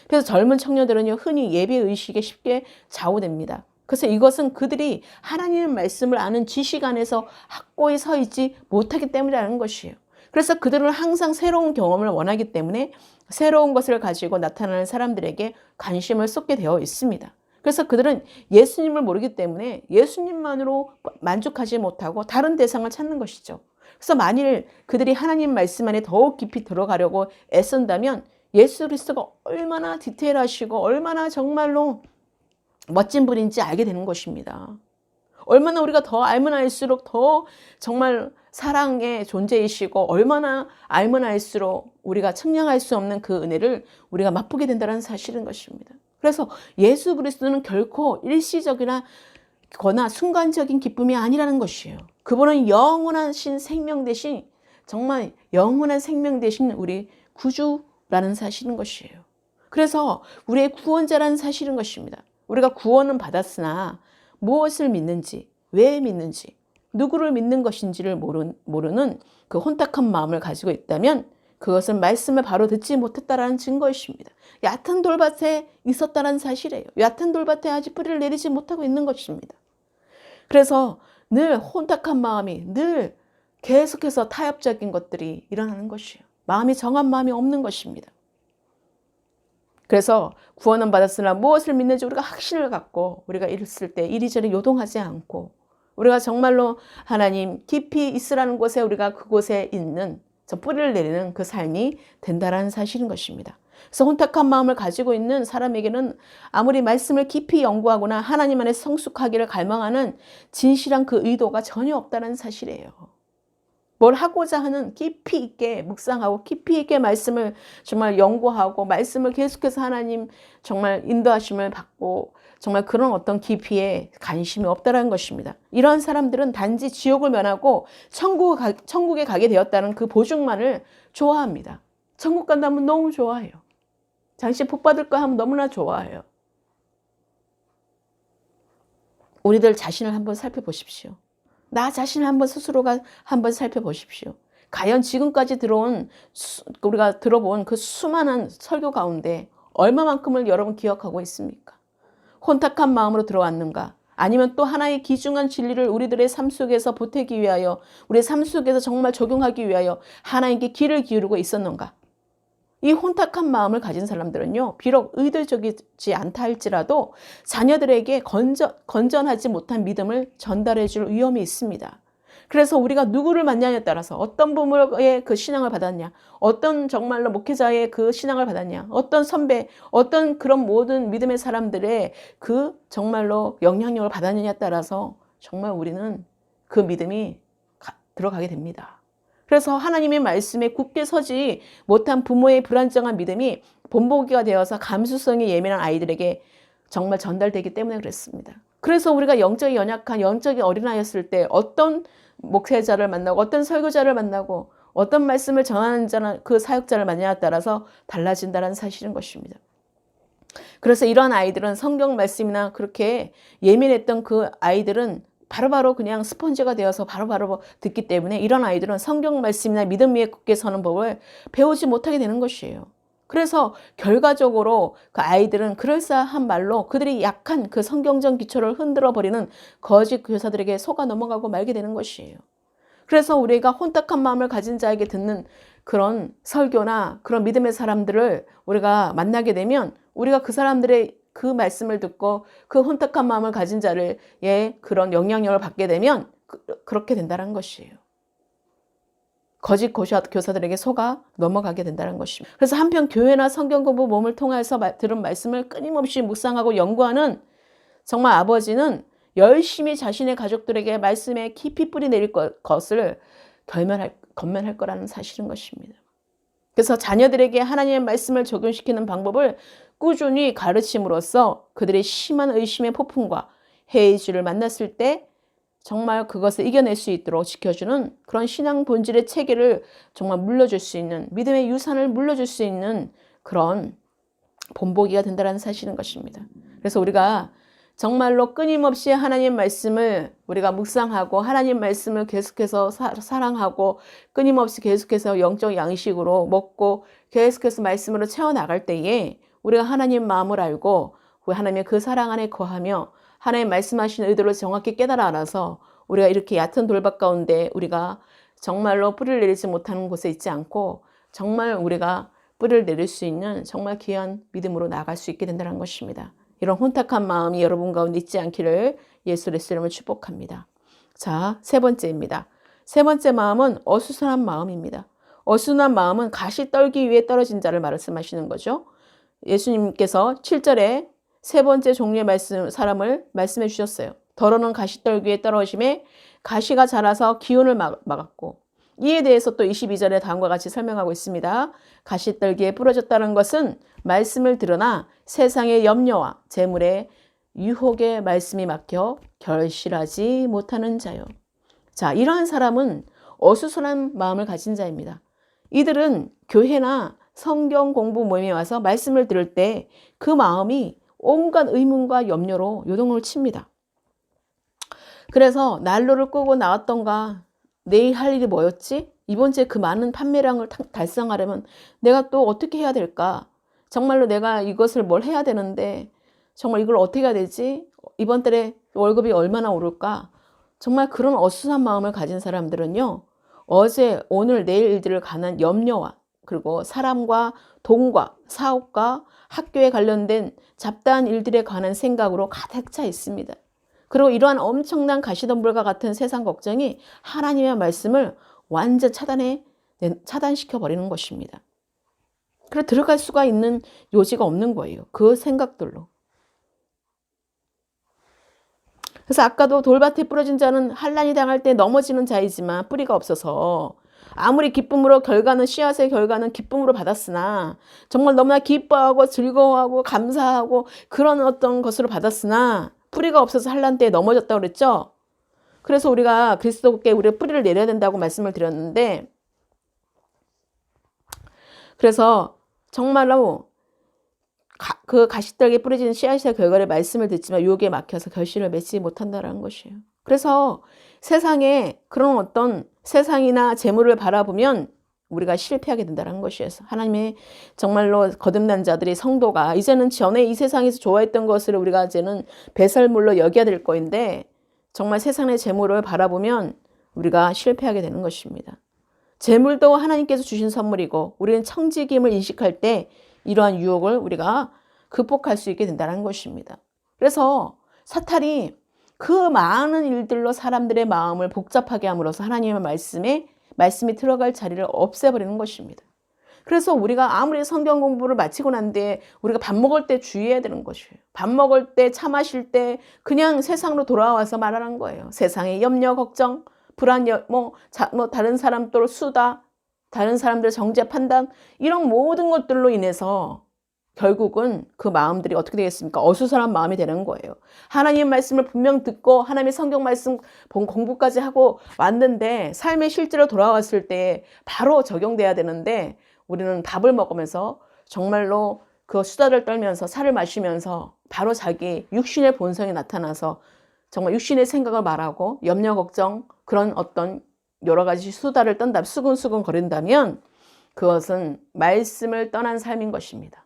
그래서 젊은 청년들은요, 흔히 예배의식에 쉽게 좌우됩니다. 그래서 이것은 그들이 하나님의 말씀을 아는 지식 안에서 확고히 서 있지 못하기 때문이라는 것이에요. 그래서 그들은 항상 새로운 경험을 원하기 때문에 새로운 것을 가지고 나타나는 사람들에게 관심을 쏟게 되어 있습니다. 그래서 그들은 예수님을 모르기 때문에 예수님만으로 만족하지 못하고 다른 대상을 찾는 것이죠. 그래서 만일 그들이 하나님 말씀 안에 더욱 깊이 들어가려고 애쓴다면 예수 그리스도가 얼마나 디테일하시고 얼마나 정말로 멋진 분인지 알게 되는 것입니다. 얼마나 우리가 더 알면 알수록 더 정말 사랑의 존재이시고 얼마나 알면 알수록 우리가 측량할 수 없는 그 은혜를 우리가 맛보게 된다는 사실인 것입니다. 그래서 예수 그리스도는 결코 일시적이나 거나 순간적인 기쁨이 아니라는 것이에요. 그분은 영원하신 생명 대신 정말 영원한 생명 대신 우리 구주라는 사실인 것이에요. 그래서 우리의 구원자라는 사실인 것입니다. 우리가 구원은 받았으나 무엇을 믿는지, 왜 믿는지, 누구를 믿는 것인지를 모르는 그 혼탁한 마음을 가지고 있다면 그것은 말씀을 바로 듣지 못했다라는 증거이십니다. 얕은 돌밭에 있었다는 사실이에요. 얕은 돌밭에 아직 뿌리를 내리지 못하고 있는 것입니다. 그래서 늘 혼탁한 마음이 늘 계속해서 타협적인 것들이 일어나는 것이에요. 마음이 정한 마음이 없는 것입니다. 그래서 구원은 받았으나 무엇을 믿는지 우리가 확신을 갖고 우리가 있을 때 이리저리 요동하지 않고 우리가 정말로 하나님 깊이 있으라는 곳에 우리가 그곳에 있는 저 뿌리를 내리는 그 삶이 된다라는 사실인 것입니다. 그래서 혼탁한 마음을 가지고 있는 사람에게는 아무리 말씀을 깊이 연구하거나 하나님 안에 성숙하기를 갈망하는 진실한 그 의도가 전혀 없다는 사실이에요. 뭘 하고자 하는 깊이 있게 묵상하고 깊이 있게 말씀을 정말 연구하고 말씀을 계속해서 하나님 정말 인도하심을 받고 정말 그런 어떤 깊이에 관심이 없다는 것입니다. 이런 사람들은 단지 지옥을 면하고 천국에 가게 되었다는 그 보증만을 좋아합니다. 천국 간다면 너무 좋아해요. 당신 복 받을 거 하면 너무나 좋아해요. 우리들 자신을 한번 살펴보십시오. 나 자신을 한번 스스로가 한번 살펴보십시오. 과연 지금까지 우리가 들어본 그 수많은 설교 가운데 얼마만큼을 여러분 기억하고 있습니까? 혼탁한 마음으로 들어왔는가? 아니면 또 하나의 귀중한 진리를 우리들의 삶 속에서 보태기 위하여 우리의 삶 속에서 정말 적용하기 위하여 하나님께 귀를 기울이고 있었는가? 이 혼탁한 마음을 가진 사람들은요, 비록 의도적이지 않다 할지라도 자녀들에게 건전하지 못한 믿음을 전달해 줄 위험이 있습니다. 그래서 우리가 누구를 만나냐에 따라서 어떤 부모의 그 신앙을 받았냐, 어떤 정말로 목회자의 그 신앙을 받았냐, 어떤 선배, 어떤 그런 모든 믿음의 사람들의 그 정말로 영향력을 받았느냐에 따라서 정말 우리는 그 믿음이 들어가게 됩니다. 그래서 하나님의 말씀에 굳게 서지 못한 부모의 불안정한 믿음이 본보기가 되어서 감수성이 예민한 아이들에게 정말 전달되기 때문에 그랬습니다. 그래서 우리가 영적이 연약한 영적인 어린아이였을 때 어떤 목회자를 만나고 어떤 설교자를 만나고 어떤 말씀을 전하는 자는 그 사역자를 만나냐에 따라서 달라진다는 사실인 것입니다. 그래서 이런 아이들은 성경 말씀이나 그렇게 예민했던 그 아이들은 바로바로 그냥 스펀지가 되어서 바로바로 듣기 때문에 이런 아이들은 성경 말씀이나 믿음 위에 굳게 서는 법을 배우지 못하게 되는 것이에요. 그래서 결과적으로 그 아이들은 그럴싸한 말로 그들이 약한 그 성경적 기초를 흔들어 버리는 거짓 교사들에게 속아 넘어가고 말게 되는 것이에요. 그래서 우리가 혼탁한 마음을 가진 자에게 듣는 그런 설교나 그런 믿음의 사람들을 우리가 만나게 되면 우리가 그 사람들의 그 말씀을 듣고 그 혼탁한 마음을 가진 자를 그런 영향력을 받게 되면 그렇게 된다는 것이에요. 거짓 교사들에게 속아 넘어가게 된다는 것입니다. 그래서 한편 교회나 성경 공부 몸을 통해서 들은 말씀을 끊임없이 묵상하고 연구하는 정말 아버지는 열심히 자신의 가족들에게 말씀에 깊이 뿌리 내릴 것을 건면할 거라는 사실인 것입니다. 그래서 자녀들에게 하나님의 말씀을 적용시키는 방법을 꾸준히 가르침으로써 그들의 심한 의심의 폭풍과 해이주를 만났을 때 정말 그것을 이겨낼 수 있도록 지켜주는 그런 신앙 본질의 체계를 정말 물려줄 수 있는 믿음의 유산을 물려줄 수 있는 그런 본보기가 된다는 사실인 것입니다. 그래서 우리가 정말로 끊임없이 하나님 말씀을 우리가 묵상하고 하나님 말씀을 계속해서 사랑하고 끊임없이 계속해서 영적 양식으로 먹고 계속해서 말씀으로 채워나갈 때에 우리가 하나님 마음을 알고 하나님의 그 사랑 안에 거하며 하나님 말씀하신 의도를 정확히 깨달아 알아서 우리가 이렇게 얕은 돌밭 가운데 우리가 정말로 뿌리를 내리지 못하는 곳에 있지 않고 정말 우리가 뿌리를 내릴 수 있는 정말 귀한 믿음으로 나아갈 수 있게 된다는 것입니다. 이런 혼탁한 마음이 여러분 가운데 있지 않기를 예수 그리스도의 이름으로 축복합니다. 자, 세 번째입니다. 세 번째 마음은 어수선한 마음입니다. 어수선한 마음은 가시 떨기 위해 떨어진 자를 말씀하시는 거죠. 예수님께서 7절에 세 번째 종류의 사람을 말씀해 주셨어요. 더러는 가시 떨기 위해 떨어짐에 가시가 자라서 기운을 막았고 이에 대해서 또 22절에 다음과 같이 설명하고 있습니다. 가시떨기에 부러졌다는 것은 말씀을 들으나 세상의 염려와 재물의 유혹에 말씀이 막혀 결실하지 못하는 자요. 자, 이러한 사람은 어수선한 마음을 가진 자입니다. 이들은 교회나 성경 공부 모임에 와서 말씀을 들을 때 그 마음이 온갖 의문과 염려로 요동을 칩니다. 그래서 난로를 끄고 나왔던가, 내일 할 일이 뭐였지? 이번 주에 그 많은 판매량을 달성하려면 내가 또 어떻게 해야 될까? 정말로 내가 이것을 뭘 해야 되는데 정말 이걸 어떻게 해야 되지? 이번 달에 월급이 얼마나 오를까? 정말 그런 어수선한 마음을 가진 사람들은요, 어제, 오늘, 내일 일들을 가는 염려와 그리고 사람과 돈과 사업과 학교에 관련된 잡다한 일들에 관한 생각으로 가득 차 있습니다. 그리고 이러한 엄청난 가시덤불과 같은 세상 걱정이 하나님의 말씀을 완전 차단시켜 버리는 것입니다. 그래서 들어갈 수가 있는 요지가 없는 거예요. 그 생각들로. 그래서 아까도 돌밭에 부러진 자는 환난이 당할 때 넘어지는 자이지만 뿌리가 없어서 아무리 기쁨으로 결과는 씨앗의 결과는 기쁨으로 받았으나 정말 너무나 기뻐하고 즐거워하고 감사하고 그런 어떤 것으로 받았으나 뿌리가 없어서 환난 때에 넘어졌다고 그랬죠. 그래서 우리가 그리스도께 우리의 뿌리를 내려야 된다고 말씀을 드렸는데, 그래서 정말로 그 가시떨기에 뿌려진 씨앗의 결과를 말씀을 듣지만 유혹에 막혀서 결실을 맺지 못한다는 것이에요. 그래서 세상에 그런 어떤 세상이나 재물을 바라보면 우리가 실패하게 된다는 것이에요. 하나님의 정말로 거듭난 자들이 성도가 이제는 전에 이 세상에서 좋아했던 것을 우리가 이제는 배설물로 여겨야 될 거인데 정말 세상의 재물을 바라보면 우리가 실패하게 되는 것입니다. 재물도 하나님께서 주신 선물이고 우리는 청지기임을 인식할 때 이러한 유혹을 우리가 극복할 수 있게 된다는 것입니다. 그래서 사탄이 그 많은 일들로 사람들의 마음을 복잡하게 함으로써 하나님의 말씀이 들어갈 자리를 없애버리는 것입니다. 그래서 우리가 아무리 성경 공부를 마치고 난 뒤에 우리가 밥 먹을 때 주의해야 되는 것이에요. 밥 먹을 때, 차 마실 때 그냥 세상으로 돌아와서 말하는 거예요. 세상의 염려, 걱정, 불안, 다른 사람 또 수다, 다른 사람들 정죄 판단 이런 모든 것들로 인해서 결국은 그 마음들이 어떻게 되겠습니까? 어수선한 마음이 되는 거예요. 하나님의 말씀을 분명 듣고 하나님의 성경 말씀 공부까지 하고 왔는데 삶의 실제로 돌아왔을 때 바로 적용돼야 되는데 우리는 밥을 먹으면서 정말로 그 수다를 떨면서 살을 마시면서 바로 자기 육신의 본성이 나타나서 정말 육신의 생각을 말하고 염려 걱정 그런 어떤 여러 가지 수다를 떤다 수근수근 거린다면 그것은 말씀을 떠난 삶인 것입니다.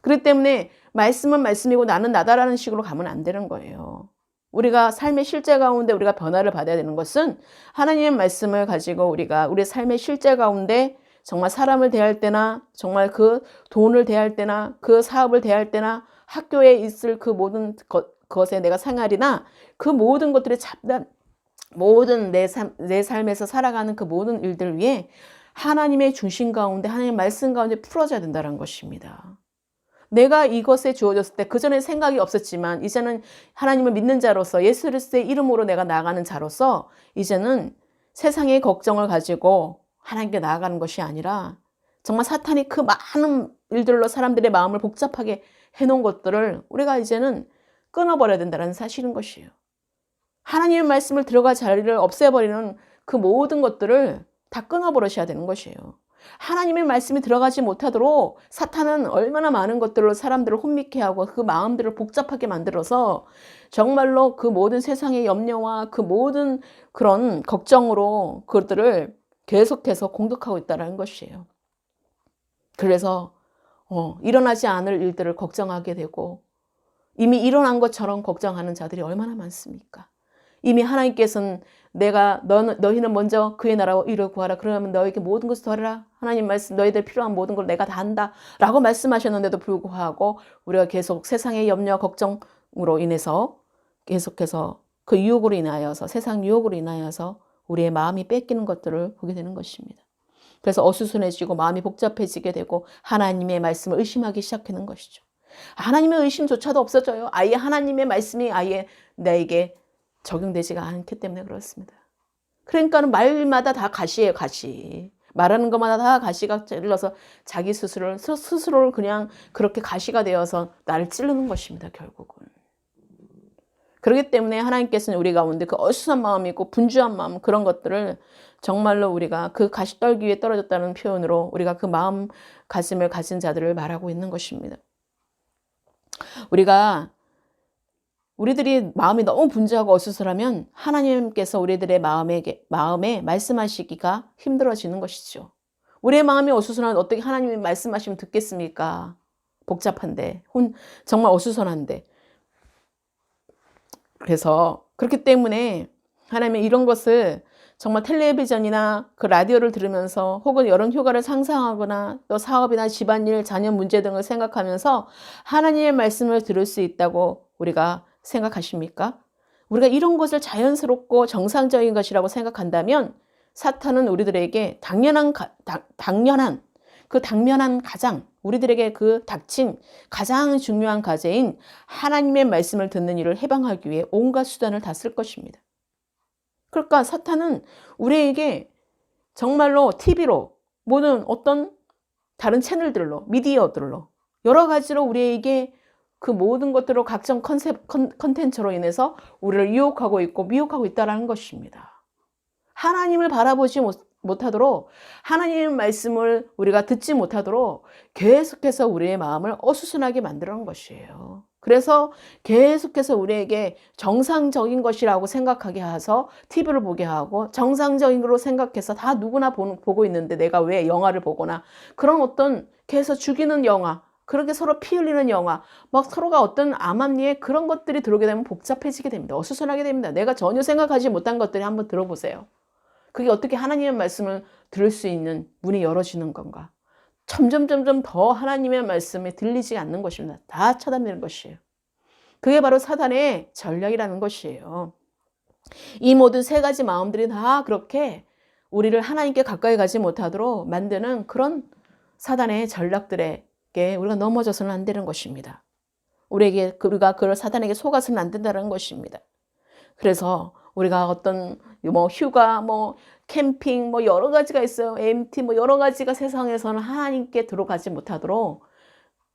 그렇기 때문에 말씀은 말씀이고 나는 나다라는 식으로 가면 안 되는 거예요. 우리가 삶의 실제 가운데 우리가 변화를 받아야 되는 것은 하나님의 말씀을 가지고 우리가 우리의 삶의 실제 가운데 정말 사람을 대할 때나 정말 그 돈을 대할 때나 그 사업을 대할 때나 학교에 있을 그 모든 것에 내가 생활이나 그 모든 것들이 잡단 모든 내 삶에서 살아가는 그 모든 일들 위에 하나님의 중심 가운데 하나님의 말씀 가운데 풀어져야 된다는 것입니다. 내가 이것에 주어졌을 때 그전에 생각이 없었지만 이제는 하나님을 믿는 자로서 예수 그리스도의 이름으로 내가 나아가는 자로서 이제는 세상의 걱정을 가지고 하나님께 나아가는 것이 아니라 정말 사탄이 그 많은 일들로 사람들의 마음을 복잡하게 해놓은 것들을 우리가 이제는 끊어버려야 된다는 사실인 것이에요. 하나님의 말씀을 들어갈 자리를 없애버리는 그 모든 것들을 다 끊어버리셔야 되는 것이에요. 하나님의 말씀이 들어가지 못하도록 사탄은 얼마나 많은 것들로 사람들을 혼미케 하고 그 마음들을 복잡하게 만들어서 정말로 그 모든 세상의 염려와 그 모든 그런 걱정으로 그것들을 계속해서 공격하고 있다는 것이에요. 그래서 일어나지 않을 일들을 걱정하게 되고 이미 일어난 것처럼 걱정하는 자들이 얼마나 많습니까? 이미 하나님께서는 너희는 먼저 그의 나라와 의를 구하라. 그러면 너에게 모든 것을 더하라. 하나님 말씀 너희들 필요한 모든 걸 내가 다 한다. 라고 말씀하셨는데도 불구하고 우리가 계속 세상의 염려 걱정으로 인해서 계속해서 그 유혹으로 인하여서 세상 유혹으로 인하여서 우리의 마음이 뺏기는 것들을 보게 되는 것입니다. 그래서 어수선해지고 마음이 복잡해지게 되고 하나님의 말씀을 의심하기 시작하는 것이죠. 하나님의 의심조차도 없어져요. 아예 하나님의 말씀이 아예 나에게 적용되지가 않기 때문에 그렇습니다. 그러니까는 말마다 다 가시예요, 가시. 말하는 것마다 다 가시가 찔러서 자기 스스로를 그냥 그렇게 가시가 되어서 나를 찌르는 것입니다, 결국은. 그렇기 때문에 하나님께서는 우리 가운데 그 어수선한 마음이 있고 분주한 마음, 그런 것들을 정말로 우리가 그 가시떨기 위에 떨어졌다는 표현으로 우리가 그 마음 가짐을 가진 자들을 말하고 있는 것입니다. 우리들이 마음이 너무 분주하고 어수선하면 하나님께서 우리들의 마음에 말씀하시기가 힘들어지는 것이죠. 우리의 마음이 어수선하면 어떻게 하나님이 말씀하시면 듣겠습니까? 복잡한데, 정말 어수선한데. 그래서 그렇기 때문에 하나님의 이런 것을 정말 텔레비전이나 그 라디오를 들으면서 혹은 여론 효과를 상상하거나 또 사업이나 집안일, 자녀 문제 등을 생각하면서 하나님의 말씀을 들을 수 있다고 우리가 생각하십니까? 우리가 이런 것을 자연스럽고 정상적인 것이라고 생각한다면 사탄은 우리들에게 당연한 가장 우리들에게 그 닥친 가장 중요한 과제인 하나님의 말씀을 듣는 일을 해방하기 위해 온갖 수단을 다 쓸 것입니다. 그러니까 사탄은 우리에게 정말로 TV로 모든 어떤 다른 채널들로 미디어들로 여러 가지로 우리에게 그 모든 것들로 각종 컨텐츠로 인해서 우리를 유혹하고 있고 미혹하고 있다는 것입니다. 하나님을 바라보지 못하도록 하나님의 말씀을 우리가 듣지 못하도록 계속해서 우리의 마음을 어수선하게 만드는 것이에요. 그래서 계속해서 우리에게 정상적인 것이라고 생각하게 해서 TV를 보게 하고 정상적인 걸로 생각해서 다 누구나 보고 있는데 내가 왜 영화를 보거나 그런 어떤 계속 죽이는 영화, 그렇게 서로 피 흘리는 영화, 막 서로가 어떤 암암리에 그런 것들이 들어오게 되면 복잡해지게 됩니다. 어수선하게 됩니다. 내가 전혀 생각하지 못한 것들이 한번 들어보세요. 그게 어떻게 하나님의 말씀을 들을 수 있는 문이 열어지는 건가? 점점 더 하나님의 말씀이 들리지 않는 것입니다. 다 차단되는 것이에요. 그게 바로 사단의 전략이라는 것이에요. 이 모든 세 가지 마음들이 다 그렇게 우리를 하나님께 가까이 가지 못하도록 만드는 그런 사단의 전략들에게 우리가 넘어져서는 안 되는 것입니다. 우리가 그럴 사단에게 속아서는 안 된다는 것입니다. 그래서 우리가 어떤 휴가, 캠핑, 여러 가지가 있어요. MT, 여러 가지가 세상에서는 하나님께 들어가지 못하도록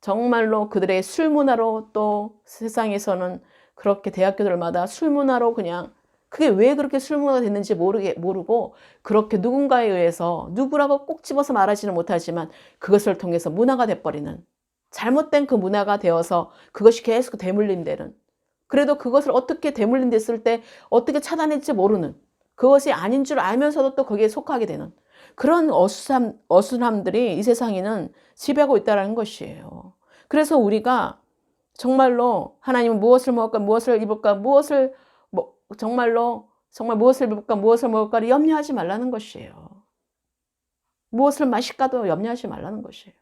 정말로 그들의 술 문화로 또 세상에서는 그렇게 대학교들마다 술 문화로 그냥 그게 왜 그렇게 술 문화가 됐는지 모르고 그렇게 누군가에 의해서 누구라고 꼭 집어서 말하지는 못하지만 그것을 통해서 문화가 돼버리는 잘못된 그 문화가 되어서 그것이 계속 대물림되는 그래도 그것을 어떻게 대물림됐을 때 어떻게 차단할지 모르는 그것이 아닌 줄 알면서도 또 거기에 속하게 되는 그런 어수선함들이 이 세상에는 지배하고 있다는 것이에요. 그래서 우리가 정말로 하나님은 무엇을 먹을까, 무엇을 입을까, 정말 무엇을 입을까, 무엇을 먹을까를 염려하지 말라는 것이에요. 무엇을 마실까도 염려하지 말라는 것이에요.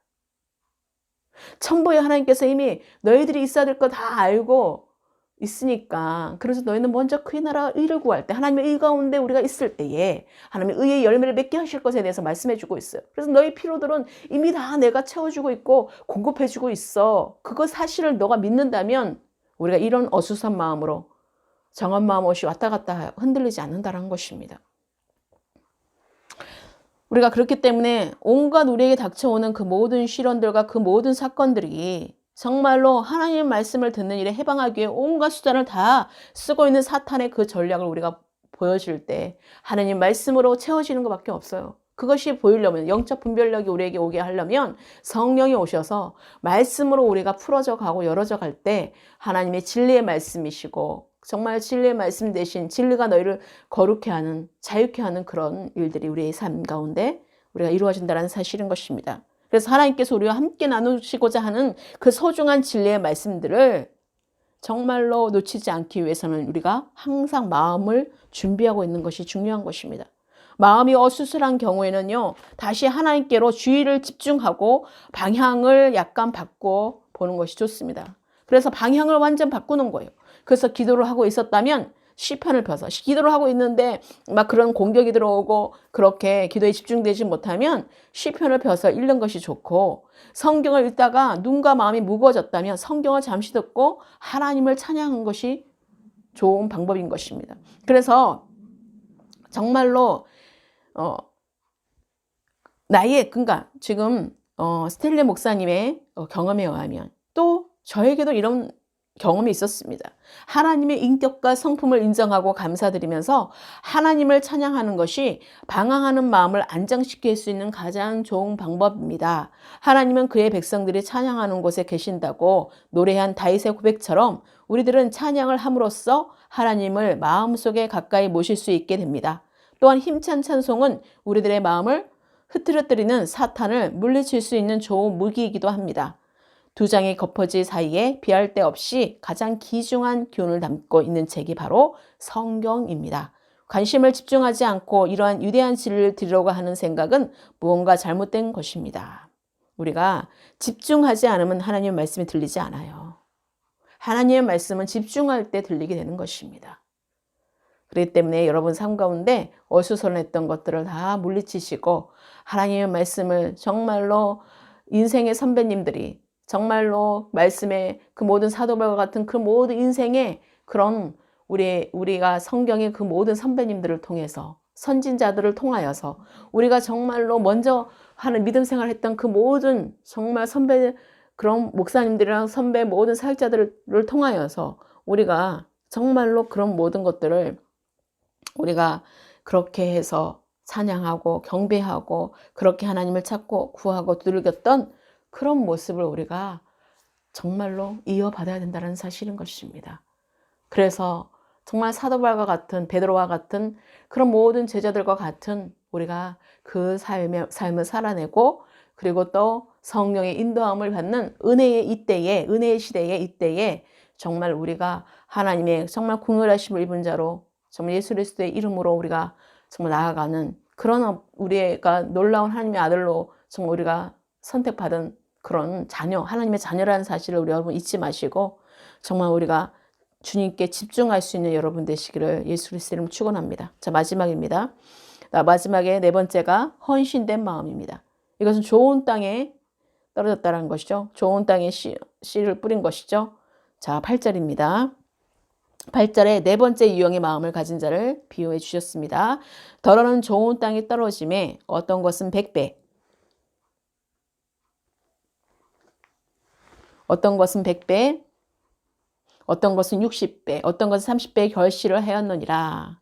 천부의 하나님께서 이미 너희들이 있어야 될 거 다 알고 있으니까 그래서 너희는 먼저 그의 나라 의를 구할 때 하나님의 의 가운데 우리가 있을 때에 하나님의 의의 열매를 맺게 하실 것에 대해서 말씀해 주고 있어요. 그래서 너희 필요들은 이미 다 내가 채워주고 있고 공급해 주고 있어. 그거 사실을 너가 믿는다면 우리가 이런 어수선 마음으로 정한 마음 없이 왔다 갔다 흔들리지 않는다는 것입니다. 우리가 그렇기 때문에 온갖 우리에게 닥쳐오는 그 모든 시련들과 그 모든 사건들이 정말로 하나님의 말씀을 듣는 일에 해방하기 위해 온갖 수단을 다 쓰고 있는 사탄의 그 전략을 우리가 보여줄 때 하나님 말씀으로 채워지는 것밖에 없어요. 그것이 보이려면 영적 분별력이 우리에게 오게 하려면 성령이 오셔서 말씀으로 우리가 풀어져 가고 열어져 갈 때 하나님의 진리의 말씀이시고 정말 진리의 말씀 대신 진리가 너희를 거룩해 하는 자유케 하는 그런 일들이 우리의 삶 가운데 우리가 이루어진다는 사실인 것입니다. 그래서 하나님께서 우리와 함께 나누시고자 하는 그 소중한 진리의 말씀들을 정말로 놓치지 않기 위해서는 우리가 항상 마음을 준비하고 있는 것이 중요한 것입니다. 마음이 어수선한 경우에는요, 다시 하나님께로 주의를 집중하고 방향을 약간 바꿔 보는 것이 좋습니다. 그래서 방향을 완전 바꾸는 거예요. 그래서 기도를 하고 있었다면 시편을 펴서 기도를 하고 있는데 막 그런 공격이 들어오고 그렇게 기도에 집중되지 못하면 시편을 펴서 읽는 것이 좋고 성경을 읽다가 눈과 마음이 무거워졌다면 성경을 잠시 듣고 하나님을 찬양하는 것이 좋은 방법인 것입니다. 그래서 정말로 나의 그러니까 지금 스탠리 목사님의 경험에 의하면 또 저에게도 이런 경험이 있었습니다. 하나님의 인격과 성품을 인정하고 감사드리면서 하나님을 찬양하는 것이 방황하는 마음을 안정시킬 수 있는 가장 좋은 방법입니다. 하나님은 그의 백성들이 찬양하는 곳에 계신다고 노래한 다윗의 고백처럼 우리들은 찬양을 함으로써 하나님을 마음속에 가까이 모실 수 있게 됩니다. 또한 힘찬 찬송은 우리들의 마음을 흐트러뜨리는 사탄을 물리칠 수 있는 좋은 무기이기도 합니다. 두 장의 겉퍼지 사이에 비할 데 없이 가장 귀중한 교훈을 담고 있는 책이 바로 성경입니다. 관심을 집중하지 않고 이러한 위대한 진리를 들으려고 하는 생각은 무언가 잘못된 것입니다. 우리가 집중하지 않으면 하나님의 말씀이 들리지 않아요. 하나님의 말씀은 집중할 때 들리게 되는 것입니다. 그렇기 때문에 여러분 삶 가운데 어수선했던 것들을 다 물리치시고 하나님의 말씀을 정말로 인생의 선배님들이 정말로 말씀의 그 모든 사도들과 같은 그 모든 인생의 그런 우리가 성경의 그 모든 선배님들을 통해서 선진자들을 통하여서 우리가 정말로 먼저 하는 믿음 생활을 했던 그 모든 정말 선배 그런 목사님들이랑 선배 모든 사역자들을 통하여서 우리가 정말로 그런 모든 것들을 우리가 그렇게 해서 찬양하고 경배하고 그렇게 하나님을 찾고 구하고 두들겼던 그런 모습을 우리가 정말로 이어받아야 된다는 사실인 것입니다. 그래서 정말 사도 바울과 같은 베드로와 같은 그런 모든 제자들과 같은 우리가 그 삶을 살아내고 그리고 또 성령의 인도함을 받는 은혜의 시대에 이때에 정말 우리가 하나님의 정말 궁휼하심을 입은 자로 정말 예수 그리스도의 이름으로 우리가 정말 나아가는 그런 우리가 놀라운 하나님의 아들로 정말 우리가 선택받은 그런 자녀, 하나님의 자녀라는 사실을 우리 여러분 잊지 마시고 정말 우리가 주님께 집중할 수 있는 여러분 되시기를 예수 그리스도의 이름으로 축원합니다. 자, 마지막입니다. 마지막에 네 번째가 헌신된 마음입니다. 이것은 좋은 땅에 떨어졌다는 것이죠. 좋은 땅에 씨를 뿌린 것이죠. 자, 8절입니다. 8절에 네 번째 유형의 마음을 가진 자를 비유해 주셨습니다. 더러는 좋은 땅에 떨어짐에 어떤 것은 100배, 어떤 것은 100배, 어떤 것은 60배, 어떤 것은 30배의 결실을 하였느니라.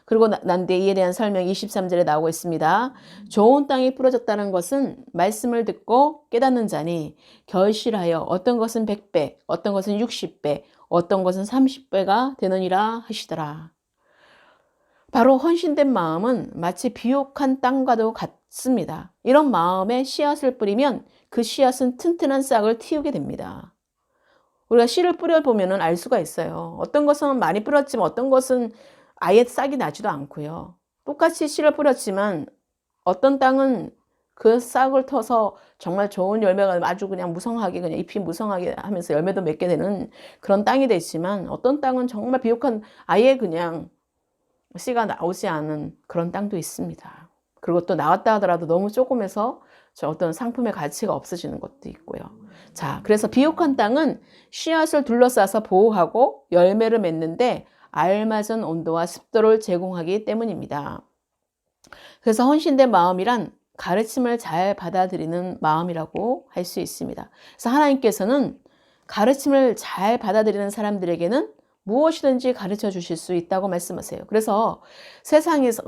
그리고 난 뒤에 이에 대한 설명이 23절에 나오고 있습니다. 좋은 땅에 뿌려졌다는 것은 말씀을 듣고 깨닫는 자니 결실하여 어떤 것은 100배, 어떤 것은 60배, 어떤 것은 30배가 되느니라 하시더라. 바로 헌신된 마음은 마치 비옥한 땅과도 같습니다. 이런 마음에 씨앗을 뿌리면 그 씨앗은 튼튼한 싹을 틔우게 됩니다. 우리가 씨를 뿌려보면 알 수가 있어요. 어떤 것은 많이 뿌렸지만 어떤 것은 아예 싹이 나지도 않고요. 똑같이 씨를 뿌렸지만 어떤 땅은 그 싹을 터서 정말 좋은 열매가 아주 그냥 무성하게 그냥 잎이 무성하게 하면서 열매도 맺게 되는 그런 땅이 되지만 어떤 땅은 정말 비옥한 아예 그냥 씨가 나오지 않은 그런 땅도 있습니다. 그리고 또 나왔다 하더라도 너무 조금해서 어떤 상품의 가치가 없어지는 것도 있고요. 자, 그래서 비옥한 땅은 씨앗을 둘러싸서 보호하고 열매를 맺는데 알맞은 온도와 습도를 제공하기 때문입니다. 그래서 헌신된 마음이란 가르침을 잘 받아들이는 마음이라고 할 수 있습니다. 그래서 하나님께서는 가르침을 잘 받아들이는 사람들에게는 무엇이든지 가르쳐 주실 수 있다고 말씀하세요. 그래서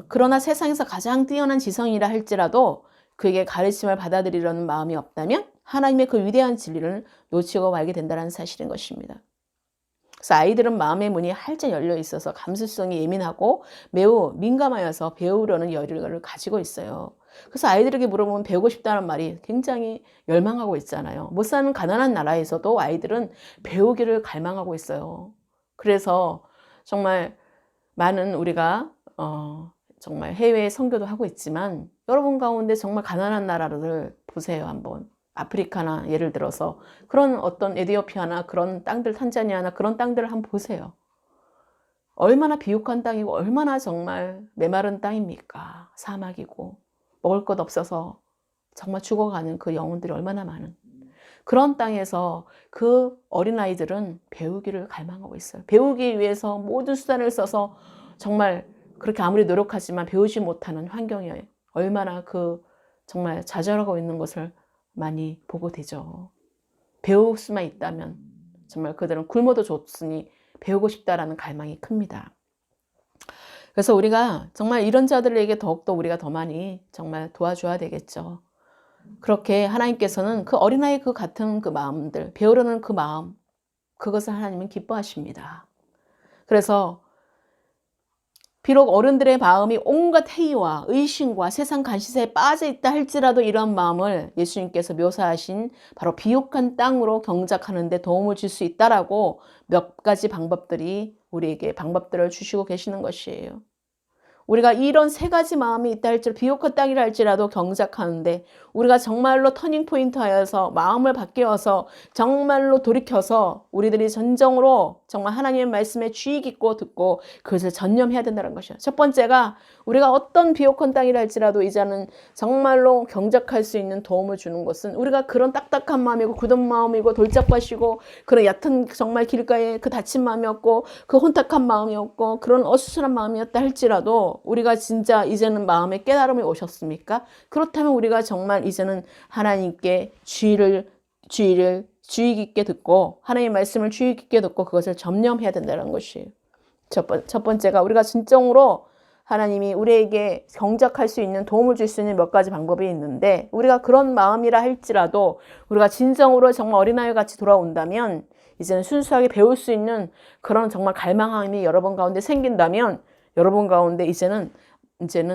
그러나 세상에서 가장 뛰어난 지성이라 할지라도 그에게 가르침을 받아들이려는 마음이 없다면 하나님의 그 위대한 진리를 놓치고 말게 된다는 사실인 것입니다. 그래서 아이들은 마음의 문이 활짝 열려 있어서 감수성이 예민하고 매우 민감하여서 배우려는 열의를 가지고 있어요. 그래서 아이들에게 물어보면 배우고 싶다는 말이 굉장히 열망하고 있잖아요. 못 사는 가난한 나라에서도 아이들은 배우기를 갈망하고 있어요. 그래서 정말 많은 우리가 정말 해외 선교도 하고 있지만 여러분 가운데 정말 가난한 나라를 보세요. 한번 아프리카나 예를 들어서 그런 어떤 에티오피아나 그런 땅들 탄자니아나 그런 땅들을 한번 보세요. 얼마나 비옥한 땅이고 얼마나 정말 메마른 땅입니까? 사막이고 먹을 것 없어서 정말 죽어가는 그 영혼들이 얼마나 많은 그런 땅에서 그 어린아이들은 배우기를 갈망하고 있어요. 배우기 위해서 모든 수단을 써서 정말 그렇게 아무리 노력하지만 배우지 못하는 환경에 얼마나 정말 좌절하고 있는 것을 많이 보고 되죠. 배울 수만 있다면 정말 그들은 굶어도 좋으니 배우고 싶다라는 갈망이 큽니다. 그래서 우리가 정말 이런 자들에게 더욱더 우리가 더 많이 정말 도와줘야 되겠죠. 그렇게 하나님께서는 그 어린아이 같은 마음들, 배우려는 그 마음, 그것을 하나님은 기뻐하십니다. 그래서 비록 어른들의 마음이 온갖 회의와 의심과 세상 간시세에 빠져 있다 할지라도 이런 마음을 예수님께서 묘사하신 바로 비옥한 땅으로 경작하는 데 도움을 줄 수 있다라고 몇 가지 우리에게 방법들을 주시고 계시는 것이에요. 우리가 이런 세 가지 마음이 있다 할지라도 비옥한 땅이라 할지라도 경작하는데 우리가 정말로 터닝포인트 하여서 마음을 바뀌어서 정말로 돌이켜서 우리들이 진정으로 정말 하나님의 말씀에 주의 깊고 듣고 그것을 전념해야 된다는 것이요. 첫 번째가 우리가 어떤 비옥한 땅이라 할지라도 이제는 정말로 경작할 수 있는 도움을 주는 것은 우리가 그런 딱딱한 마음이고 굳은 마음이고 돌짝밭이고 그런 얕은 정말 길가에 그 다친 마음이었고 그 혼탁한 마음이었고 그런 어수선한 마음이었다 할지라도 우리가 진짜 이제는 마음에 깨달음이 오셨습니까? 그렇다면 우리가 정말 이제는 하나님께 주의 깊게 듣고 하나님의 말씀을 주의 깊게 듣고 그것을 점념해야 된다는 것이에요. 첫 번째가 우리가 진정으로 하나님이 우리에게 경작할 수 있는 도움을 줄 수 있는 몇 가지 방법이 있는데 우리가 그런 마음이라 할지라도 우리가 진정으로 정말 어린아이 같이 돌아온다면 이제는 순수하게 배울 수 있는 그런 정말 갈망함이 여러분 가운데 생긴다면 여러분 가운데 이제는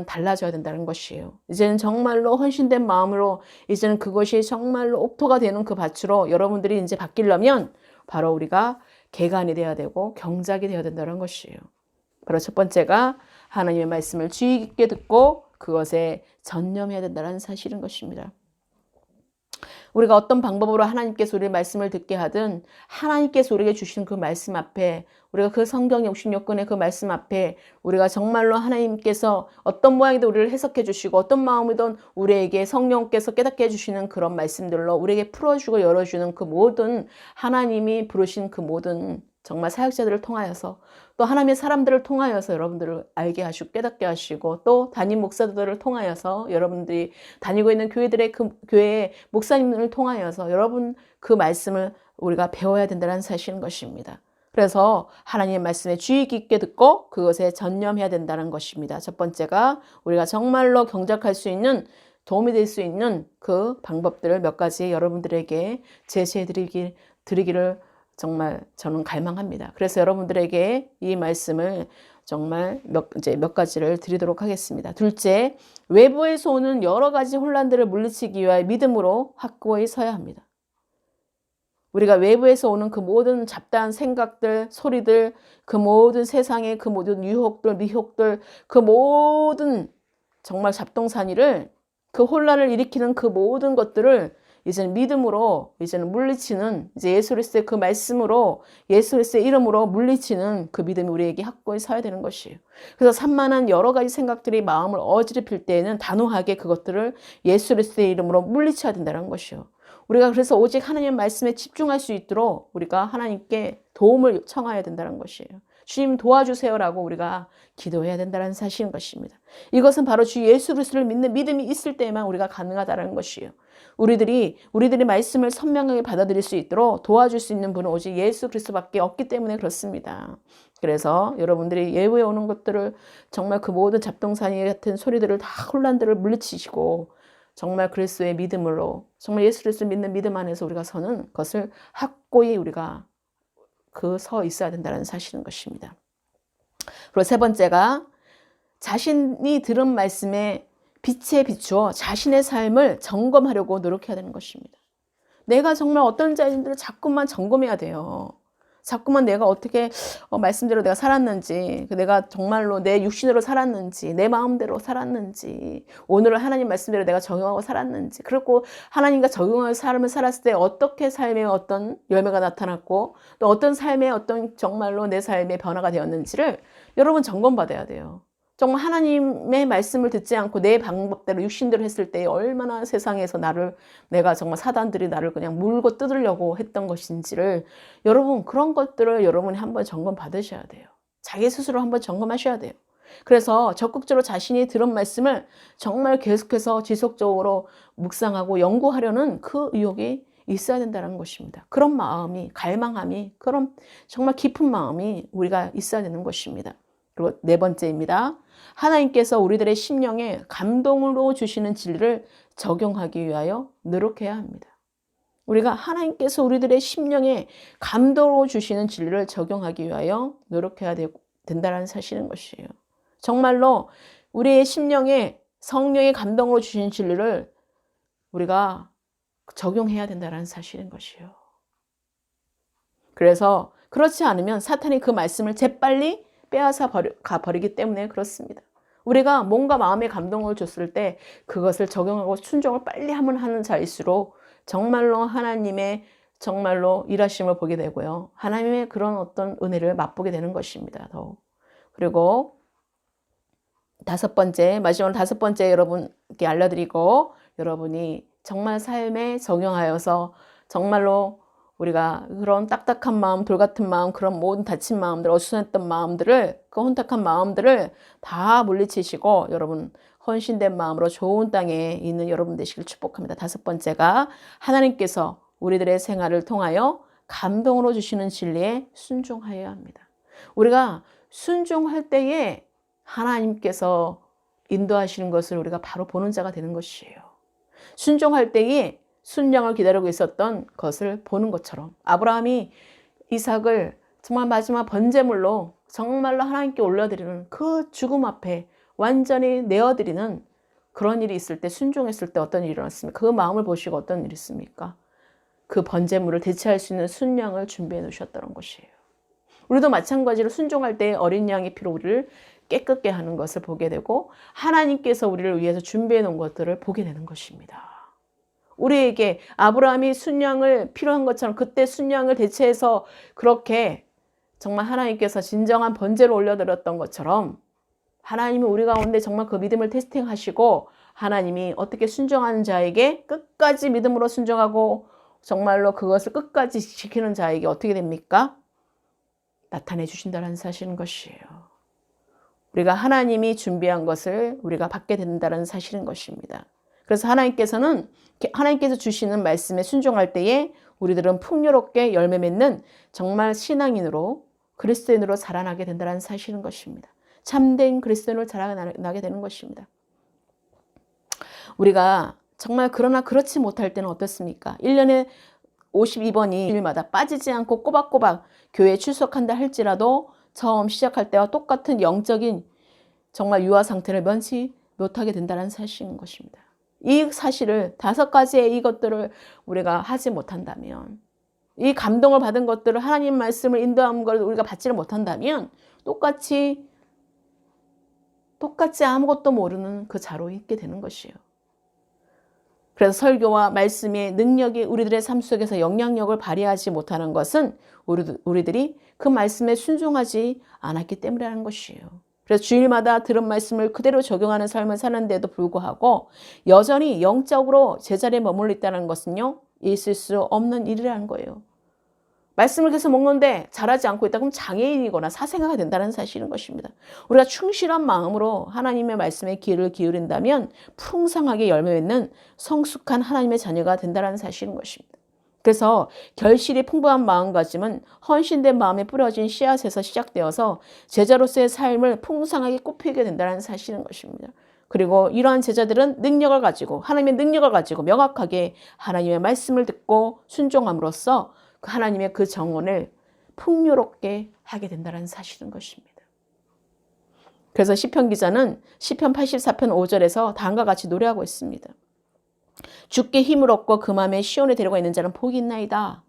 달라져야 된다는 것이에요. 이제는 정말로 헌신된 마음으로 이제는 그것이 정말로 옥토가 되는 그 밭으로 여러분들이 이제 바뀌려면 바로 우리가 개간이 되어야 되고 경작이 되어야 된다는 것이에요. 바로 첫 번째가 하나님의 말씀을 주의 깊게 듣고 그것에 전념해야 된다는 사실인 것입니다. 우리가 어떤 방법으로 하나님께서 우리의 말씀을 듣게 하든 하나님께서 우리에게 주신 그 말씀 앞에 우리가 그 성경 66권의 그 말씀 앞에 우리가 정말로 하나님께서 어떤 모양이든 우리를 해석해 주시고 어떤 마음이든 우리에게 성령께서 깨닫게 해주시는 그런 말씀들로 우리에게 풀어주고 열어주는 그 모든 하나님이 부르신 그 모든 정말 사역자들을 통하여서 또 하나님의 사람들을 통하여서 여러분들을 알게 하시고 깨닫게 하시고 또 담임 목사들을 통하여서 여러분들이 다니고 있는 교회들의 그 교회의 목사님들을 통하여서 여러분 그 말씀을 우리가 배워야 된다는 사실인 것입니다. 그래서 하나님의 말씀에 주의 깊게 듣고 그것에 전념해야 된다는 것입니다. 첫 번째가 우리가 정말로 경작할 수 있는 도움이 될 수 있는 그 방법들을 몇 가지 여러분들에게 제시해 드리기를 정말 저는 갈망합니다. 그래서 여러분들에게 이 말씀을 정말 몇 가지를 드리도록 하겠습니다. 둘째, 외부에서 오는 여러 가지 혼란들을 물리치기 위하여 믿음으로 확고히 서야 합니다. 우리가 외부에서 오는 그 모든 잡다한 생각들, 소리들, 그 모든 세상의 그 모든 유혹들, 미혹들, 그 모든 정말 잡동사니를 그 혼란을 일으키는 그 모든 것들을 이제는 믿음으로 이제는 물리치는 이제 예수 그리스도의 그 말씀으로 예수 그리스도의 이름으로 물리치는 그 믿음이 우리에게 확고히 서야 되는 것이에요. 그래서 산만한 여러 가지 생각들이 마음을 어지럽힐 때에는 단호하게 그것들을 예수 그리스도의 이름으로 물리쳐야 된다는 것이요. 우리가 그래서 오직 하나님의 말씀에 집중할 수 있도록 우리가 하나님께 도움을 청해야 된다는 것이에요. 주님 도와주세요라고 우리가 기도해야 된다는 사실인 것입니다. 이것은 바로 주 예수 그리스도를 믿는 믿음이 있을 때만 우리가 가능하다는 것이에요. 우리들이 말씀을 선명하게 받아들일 수 있도록 도와줄 수 있는 분은 오직 예수 그리스도밖에 없기 때문에 그렇습니다. 그래서 여러분들이 예후에 오는 것들을 정말 그 모든 잡동사니 같은 소리들을 다 혼란들을 물리치시고 정말 그리스도의 믿음으로 정말 예수 그리스도를 믿는 믿음 안에서 우리가 서는 것을 확고히 우리가 서 있어야 된다는 사실인 것입니다. 그리고 세 번째가 자신이 들은 말씀에 빛에 비추어 자신의 삶을 점검하려고 노력해야 되는 것입니다. 내가 정말 어떤 자인지를 자꾸만 점검해야 돼요. 자꾸만 내가 어떻게 말씀대로 내가 살았는지, 내가 정말로 내 육신으로 살았는지, 내 마음대로 살았는지, 오늘은 하나님 말씀대로 내가 적용하고 살았는지, 그리고 하나님과 적용하는 삶을 살았을 때 어떻게 삶에 어떤 열매가 나타났고 또 어떤 삶에 어떤 정말로 내 삶의 변화가 되었는지를 여러분 점검받아야 돼요. 정말 하나님의 말씀을 듣지 않고 내 방법대로 육신대로 했을 때 얼마나 세상에서 내가 정말 사단들이 나를 그냥 물고 뜯으려고 했던 것인지를 여러분 그런 것들을 여러분이 한번 점검 받으셔야 돼요. 자기 스스로 한번 점검하셔야 돼요. 그래서 적극적으로 자신이 들은 말씀을 정말 계속해서 지속적으로 묵상하고 연구하려는 그 의욕이 있어야 된다는 것입니다. 그런 마음이, 갈망함이, 그런 정말 깊은 마음이 우리가 있어야 되는 것입니다. 그리고 네 번째입니다. 하나님께서 우리들의 심령에 감동으로 주시는 진리를 적용하기 위하여 노력해야 합니다. 우리가 하나님께서 우리들의 심령에 감동으로 주시는 진리를 적용하기 위하여 노력해야 된다는 사실인 것이에요. 정말로 우리의 심령에 성령의 감동으로 주시는 진리를 우리가 적용해야 된다는 사실인 것이에요. 그래서 그렇지 않으면 사탄이 그 말씀을 재빨리 빼앗아 가버리기 때문에 그렇습니다. 우리가 뭔가 마음의 감동을 줬을 때 그것을 적용하고 순종을 빨리 하는 자일수록 정말로 하나님의 정말로 일하심을 보게 되고요. 하나님의 그런 어떤 은혜를 맛보게 되는 것입니다. 더욱. 그리고 마지막으로 다섯 번째 여러분께 알려드리고 여러분이 정말 삶에 적용하여서 정말로 우리가 그런 딱딱한 마음, 돌 같은 마음, 그런 모든 다친 마음들, 어수선했던 마음들을, 그 혼탁한 마음들을 다 물리치시고 여러분 헌신된 마음으로 좋은 땅에 있는 여러분 되시길 축복합니다. 다섯 번째가 하나님께서 우리들의 생활을 통하여 감동으로 주시는 진리에 순종하여야 합니다. 우리가 순종할 때에 하나님께서 인도하시는 것을 우리가 바로 보는 자가 되는 것이에요. 순종할 때에 순양을 기다리고 있었던 것을 보는 것처럼 아브라함이 이삭을 정말 마지막 번제물로 정말로 하나님께 올려드리는 그 죽음 앞에 완전히 내어드리는 그런 일이 있을 때, 순종했을 때 어떤 일이 일어났습니까? 그 마음을 보시고 어떤 일이 있습니까? 그 번제물을 대체할 수 있는 순양을 준비해 놓으셨다는 것이에요. 우리도 마찬가지로 순종할 때 어린 양의 피로 우리를 깨끗게 하는 것을 보게 되고 하나님께서 우리를 위해서 준비해 놓은 것들을 보게 되는 것입니다. 우리에게 아브라함이 순양을 필요한 것처럼 그때 순양을 대체해서 그렇게 정말 하나님께서 진정한 번제를 올려드렸던 것처럼 하나님이 우리 가운데 정말 그 믿음을 테스팅하시고 하나님이 어떻게 순종하는 자에게 끝까지 믿음으로 순종하고 정말로 그것을 끝까지 지키는 자에게 어떻게 됩니까? 나타내 주신다는 사실인 것이에요. 우리가 하나님이 준비한 것을 우리가 받게 된다는 사실인 것입니다. 그래서 하나님께서 주시는 말씀에 순종할 때에 우리들은 풍요롭게 열매 맺는 정말 신앙인으로 그리스도인으로 자라나게 된다는 사실인 것입니다. 참된 그리스도인으로 자라나게 되는 것입니다. 우리가 정말 그러나 그렇지 못할 때는 어떻습니까? 1년에 52번이 일마다 빠지지 않고 꼬박꼬박 교회에 출석한다 할지라도 처음 시작할 때와 똑같은 영적인 정말 유아 상태를 면치 못하게 된다는 사실인 것입니다. 이 사실을 5가지의 이것들을 우리가 하지 못한다면 이 감동을 받은 것들을 하나님 말씀을 인도한 걸 우리가 받지를 못한다면 똑같이 아무것도 모르는 그 자로 있게 되는 것이에요. 그래서 설교와 말씀의 능력이 우리들의 삶 속에서 영향력을 발휘하지 못하는 것은 우리들이 그 말씀에 순종하지 않았기 때문이라는 것이에요. 그래서 주일마다 들은 말씀을 그대로 적용하는 삶을 사는데도 불구하고 여전히 영적으로 제자리에 머물러 있다는 것은요, 있을 수 없는 일이라는 거예요. 말씀을 계속 먹는데 잘하지 않고 있다 그럼 장애인이거나 사생아가 된다는 사실인 것입니다. 우리가 충실한 마음으로 하나님의 말씀에 귀를 기울인다면 풍성하게 열매 맺는 성숙한 하나님의 자녀가 된다는 사실인 것입니다. 그래서 결실이 풍부한 마음가짐은 헌신된 마음에 뿌려진 씨앗에서 시작되어서 제자로서의 삶을 풍성하게 꽃피게 된다는 사실인 것입니다. 그리고 이러한 제자들은 하나님의 능력을 가지고 명확하게 하나님의 말씀을 듣고 순종함으로써 하나님의 그 정원을 풍요롭게 하게 된다는 사실인 것입니다. 그래서 시편 기자는 시편 84편 5절에서 다음과 같이 노래하고 있습니다. 주께 힘을 얻고 그 마음에 시온에 데려가 있는 자는 복이 있나이다.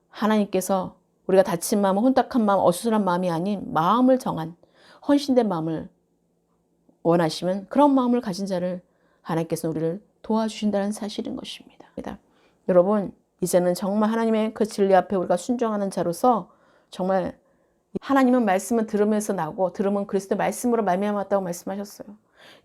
하나님께서 우리가 다친 마음, 혼탁한 마음, 어수선한 마음이 아닌 마음을 정한 헌신된 마음을 원하시면 그런 마음을 가진 자를 하나님께서 우리를 도와주신다는 사실인 것입니다. 여러분, 이제는 정말 하나님의 그 진리 앞에 우리가 순종하는 자로서 정말 하나님은 말씀은 들으면서 나고 들으면 그리스도의 말씀으로 말미암았다고 말씀하셨어요.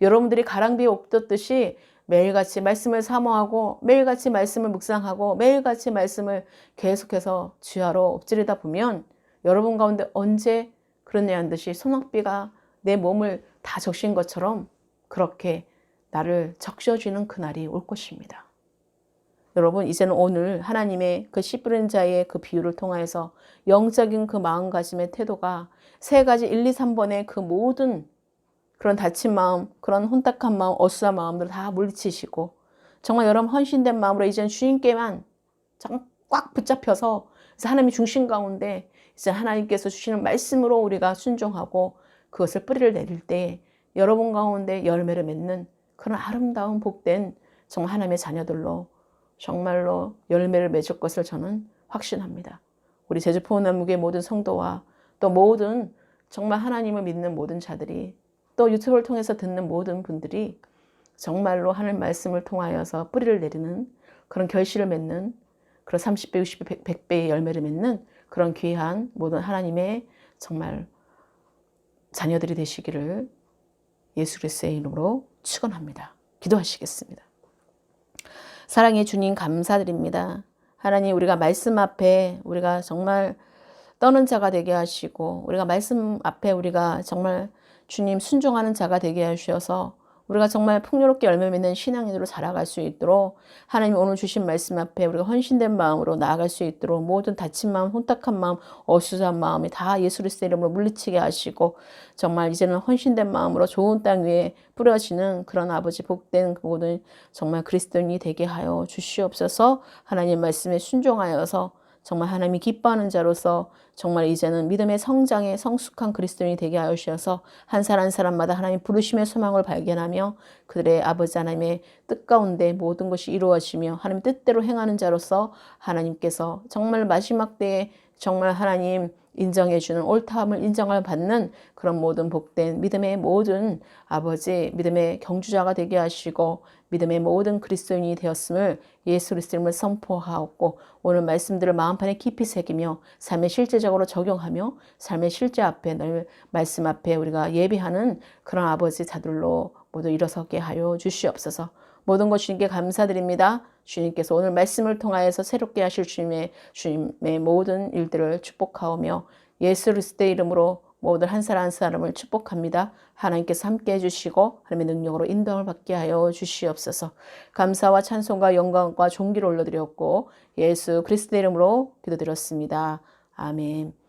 여러분들이 가랑비에 옷 젖듯이 매일같이 말씀을 사모하고 매일같이 말씀을 묵상하고 매일같이 말씀을 계속해서 주야로 엎지르다 보면 여러분 가운데 언제 그런 예한 듯이 소낙비가 내 몸을 다 적신 것처럼 그렇게 나를 적셔주는 그날이 올 것입니다. 여러분, 이제는 오늘 하나님의 그 씨 뿌린 자의 그 비유를 통하여서 영적인 그 마음가짐의 태도가 세 가지 1, 2, 3번의 그 모든 그런 다친 마음, 그런 혼탁한 마음, 어수선한 마음들을 다 물리치시고 정말 여러분 헌신된 마음으로 이제는 주님께만 꽉 붙잡혀서 하나님의 중심 가운데 이제 하나님께서 주시는 말씀으로 우리가 순종하고 그것을 뿌리를 내릴 때 여러분 가운데 열매를 맺는 그런 아름다운 복된 정말 하나님의 자녀들로 정말로 열매를 맺을 것을 저는 확신합니다. 우리 제주 포원남무교의 모든 성도와 또 모든 정말 하나님을 믿는 모든 자들이 또 유튜브를 통해서 듣는 모든 분들이 정말로 하나님 말씀을 통하여서 뿌리를 내리는 그런 결실을 맺는 그런 30배, 60배, 100배의 열매를 맺는 그런 귀한 모든 하나님의 정말 자녀들이 되시기를 예수 그리스도의 이름으로 축원합니다. 기도하시겠습니다. 사랑의 주님 감사드립니다. 하나님, 우리가 말씀 앞에 우리가 정말 떠는 자가 되게 하시고 우리가 말씀 앞에 우리가 정말 주님 순종하는 자가 되게 하셔서 우리가 정말 풍요롭게 열매 맺는 신앙인으로 자라갈 수 있도록 하나님 오늘 주신 말씀 앞에 우리가 헌신된 마음으로 나아갈 수 있도록 모든 다친 마음, 혼탁한 마음, 어수선한 마음이 다 예수 그리스도의 이름으로 물리치게 하시고 정말 이제는 헌신된 마음으로 좋은 땅 위에 뿌려지는 그런 아버지 복된 그 모든 정말 그리스도인이 되게 하여 주시옵소서. 하나님 말씀에 순종하여서 정말 하나님이 기뻐하는 자로서 정말 이제는 믿음의 성장에 성숙한 그리스도인이 되게 하여 주셔서 한 사람 한 사람마다 하나님 부르심의 소망을 발견하며 그들의 아버지 하나님의 뜻 가운데 모든 것이 이루어지며 하나님 뜻대로 행하는 자로서 하나님께서 정말 마지막 때에 정말 하나님 인정해 주는 옳다함을 인정을 받는 그런 모든 복된 믿음의 모든 아버지 믿음의 경주자가 되게 하시고 믿음의 모든 그리스도인이 되었음을 예수 그리스도를 선포하고 오늘 말씀들을 마음판에 깊이 새기며 삶의 실제적으로 적용하며 삶의 실제 앞에 늘 말씀 앞에 우리가 예배하는 그런 아버지 자들로 모두 일어서게 하여 주시옵소서. 모든 것 주님께 감사드립니다. 주님께서 오늘 말씀을 통하여서 새롭게 하실 주님의 모든 일들을 축복하오며 예수 그리스도의 이름으로 모든 한 사람 한 사람을 축복합니다. 하나님께서 함께 해주시고 하나님의 능력으로 인도함을 받게 하여 주시옵소서. 감사와 찬송과 영광과 존귀를 올려드렸고 예수 그리스도의 이름으로 기도드렸습니다. 아멘.